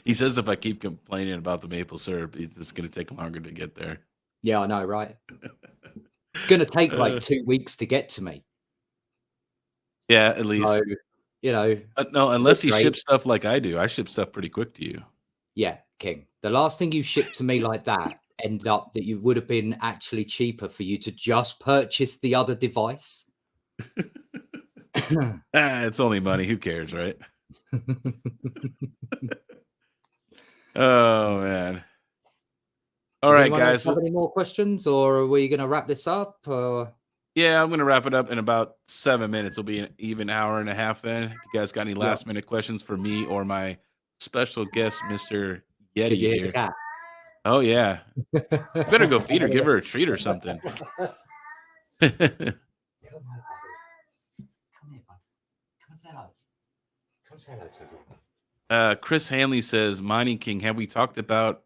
He says if I keep complaining about the maple syrup, it's going to take longer to get there. Yeah, I know, right? It's going to take like 2 weeks to get to me. Yeah, at least. So, no, unless he ships stuff like I do. I ship stuff pretty quick to you. Yeah, King. The last thing you shipped to me like that ended up that you would have been actually cheaper for you to just purchase the other device. It's only money. Who cares, right? Oh, man. All right, guys. Have any more questions, or are we going to wrap this up? Yeah, I'm going to wrap it up in about 7 minutes. It'll be an even hour and a half then. If you guys got any last-minute questions for me or my special guest, Mr. Yeti Can you hear here. the cat? Oh, yeah. Better go feed her. Give her a treat or something. Come here, buddy. Come say hello. Come say hello to everyone. Chris Hanley says, Mining King, have we talked about...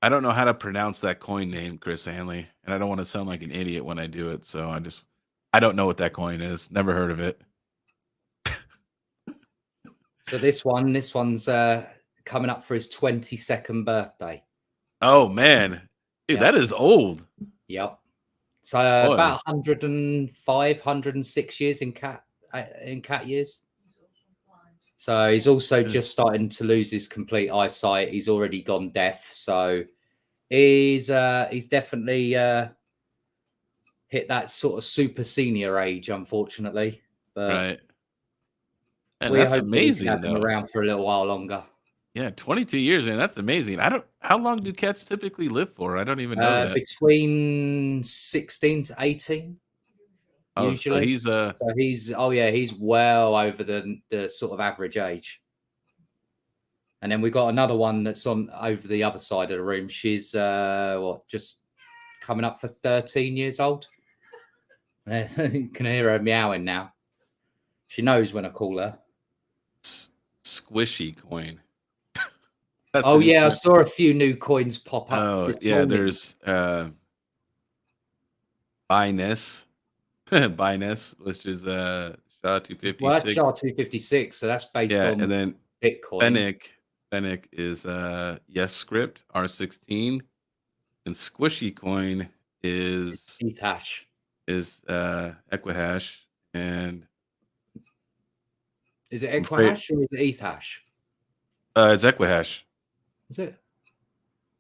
I don't know how to pronounce that coin name, Chris Hanley, and I don't want to sound like an idiot when I do it, so I don't know what that coin is. Never heard of it. So this one's coming up for his 22nd birthday. Oh, man. Dude, that is old. Yep. So about 105, 106 years in cat years. So he's also just starting to lose his complete eyesight. He's already gone deaf. So He's definitely hit that sort of super senior age, unfortunately. But Right. And we that's hope we can amazing, have him though. around for a little while longer. Yeah, 22 years, man. That's amazing. How long do cats typically live for? I don't even know that. Between 16 to 18, Oh, so usually. he's So he's well over the sort of average age. And then we got another one that's on over the other side of the room. She's just coming up for 13 years old. You can hear her meowing now. She knows when I call her. squishy coin. Oh yeah, I saw a few new coins pop up. Oh this yeah, morning. there's Biness, Biness, which is SHA-256. Well, that's SHA-256, so that's based on and then Bitcoin. Fennec is Yes Script R16, and Squishy Coin is Ethash. Equihash, and Is it Equihash or is it Ethash? It's Equihash. Is it?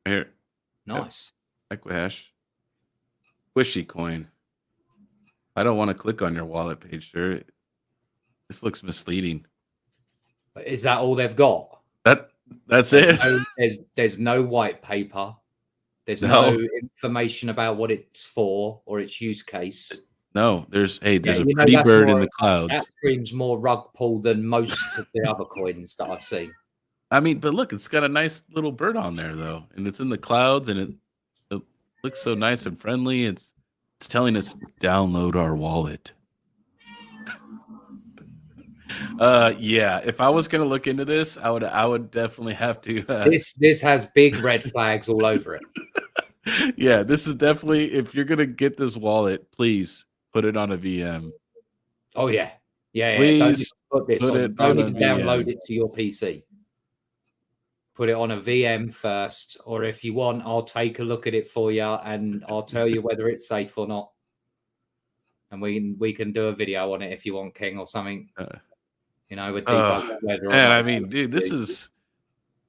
Here. Nice. Equihash. Squishy Coin. I don't want to click on your wallet page, sir. This looks misleading. Is that all they've got? That's it. There's no white paper. There's no information about what it's for or its use case. No, there's a pretty bird in the clouds. That screams more rug pull than most of the other coins that I've seen. I mean, but look, it's got a nice little bird on there though, and it's in the clouds, and it looks so nice and friendly. It's telling us download our wallet. Yeah, if I was gonna look into this, I would definitely have to. This has big red flags all over it. Yeah, this is definitely, if you're gonna get this wallet, please put it on a VM. Oh yeah. Please don't even download it to your PC. Put it on a VM first, or if you want, I'll take a look at it for you and I'll tell you whether it's safe or not. And we can do a video on it if you want, King, or something. With debug whether or and not I mean, dude, this is.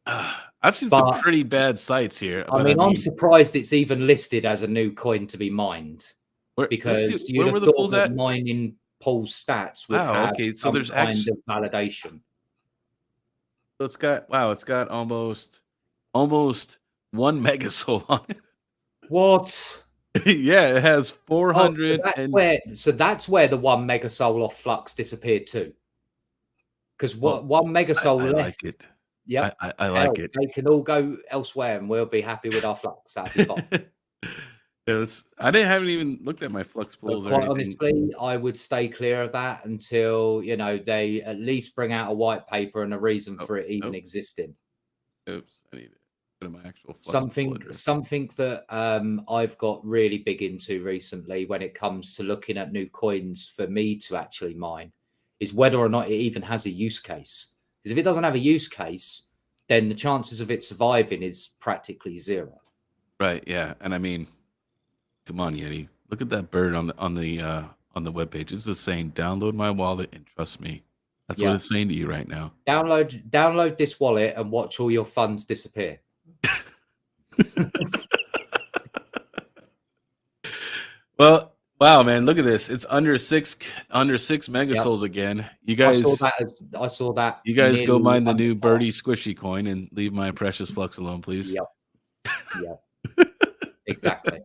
I've seen some pretty bad sites here. I mean, I'm surprised it's even listed as a new coin to be mined, because you'd have thought that mining pool stats would have so there's kind of validation. So it's got almost 1 megasol on it. What? Yeah, it has 400. So that's where the 1 megasol off Flux disappeared too. Because 1 megasol left. Like it. Yeah, I like it. They can all go elsewhere, and we'll be happy with our Flux. That'd be fine. I haven't even looked at my Flux pools. Quite honestly, I would stay clear of that until they at least bring out a white paper and a reason for it even existing. Oops, I need to go to my actual Flux something that I've got really big into recently when it comes to looking at new coins for me to actually mine is whether or not it even has a use case. Because if it doesn't have a use case, then the chances of it surviving is practically zero. Right. Yeah. And I mean, come on, Yeti. Look at that bird on the webpage. It's just saying, "Download my wallet and trust me." That's what it's saying to you right now. Download this wallet and watch all your funds disappear. Well. Wow, man! Look at this. It's under six megasols again. You guys, I saw that. You guys go mine the new birdie squishy coin and leave my precious Flux alone, please. Yep. Exactly.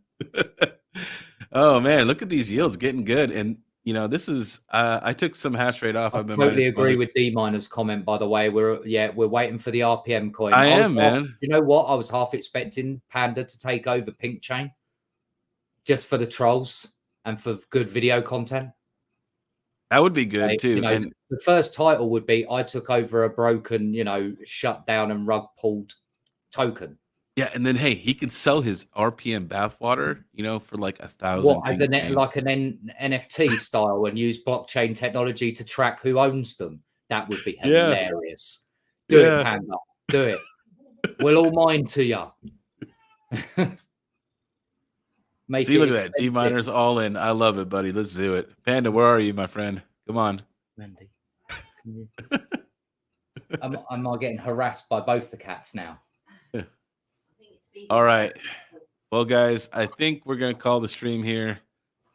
Oh man, look at these yields getting good, and this is. I took some hash rate off. I totally agree with D Miner's comment. By the way, we're waiting for the RPM coin. I am, man. You know what? I was half expecting Panda to take over Pink Chain, just for the trolls. And for good video content. That would be good too. And the first title would be I took over a broken, shut down and rug pulled token. Yeah, and then hey, he could sell his RPM bathwater, for like 1,000. What, as an NFT style, and use blockchain technology to track who owns them? That would be hilarious. Do it, Panda. Do it. We'll all mine to you. See, look at that. D-Miner's all in. I love it, buddy. Let's do it. Panda, where are you, my friend? Come on. Mandy. Am I getting harassed by both the cats now? All right. Well, guys, I think we're going to call the stream here.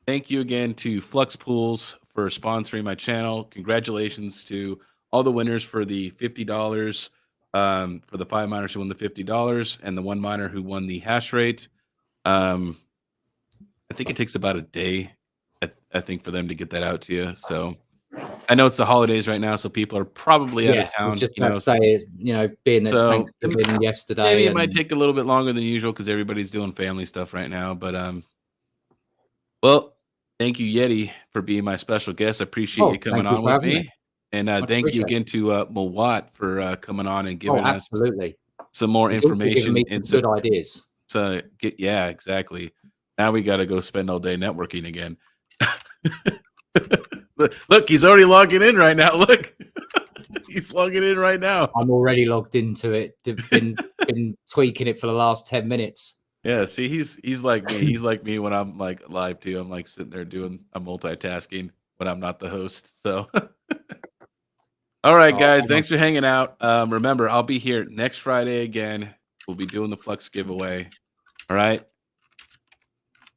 Thank you again to Flux Pools for sponsoring my channel. Congratulations to all the winners for the $50, for the 5 miners who won the $50 and the 1 miner who won the hash rate. I think it takes about a day, I think, for them to get that out to you. So I know it's the holidays right now, so people are probably out of town. I was just about to say, being that Thanksgiving yesterday. Maybe it might take a little bit longer than usual because everybody's doing family stuff right now. But well, thank you, Yeti, for being my special guest. I appreciate you coming on with me. And thank you again to Mawat for coming on and giving us some more information and some good ideas. So yeah, exactly. Now we got to go spend all day networking again. Look, he's already logging in right now. Look, he's logging in right now. I'm already logged into it. Been tweaking it for the last 10 minutes. Yeah, see, he's like me. He's like me when I'm like live too. I'm like sitting there doing multitasking when I'm not the host. So, all right, guys, thanks for hanging out. Remember, I'll be here next Friday again. We'll be doing the Flux giveaway. All right,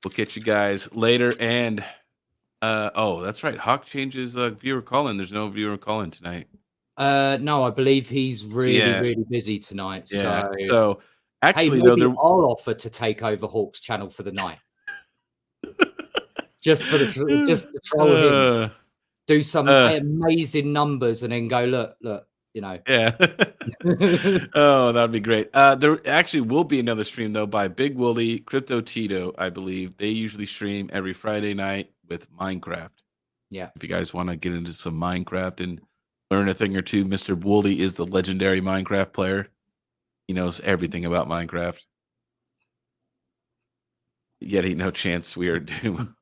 we'll catch you guys later. And oh, that's right. Hawk changes viewer call-in. There's no viewer call-in tonight. No, I believe he's really busy tonight. Yeah. So actually, hey, maybe I'll offer to take over Hawk's channel for the night, just to troll him, do some amazing numbers, and then go look. Yeah. Oh, that'd be great. There actually will be another stream though by Big Wooly, Crypto Tito, I believe. They usually stream every Friday night with Minecraft. Yeah. If you guys want to get into some Minecraft and learn a thing or two, Mr. Wooly is the legendary Minecraft player. He knows everything about Minecraft. Yet ain't no chance we are doomed.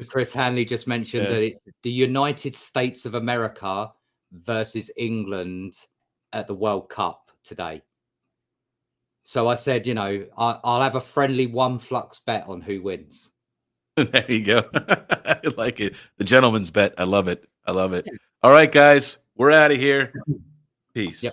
Chris Hanley just mentioned that it's the United States of America versus England at the World Cup today. So I said, I'll have a friendly 1 Flux bet on who wins. There you go. I like it. The gentleman's bet. I love it. I love it. All right, guys, we're out of here. Peace. Yep.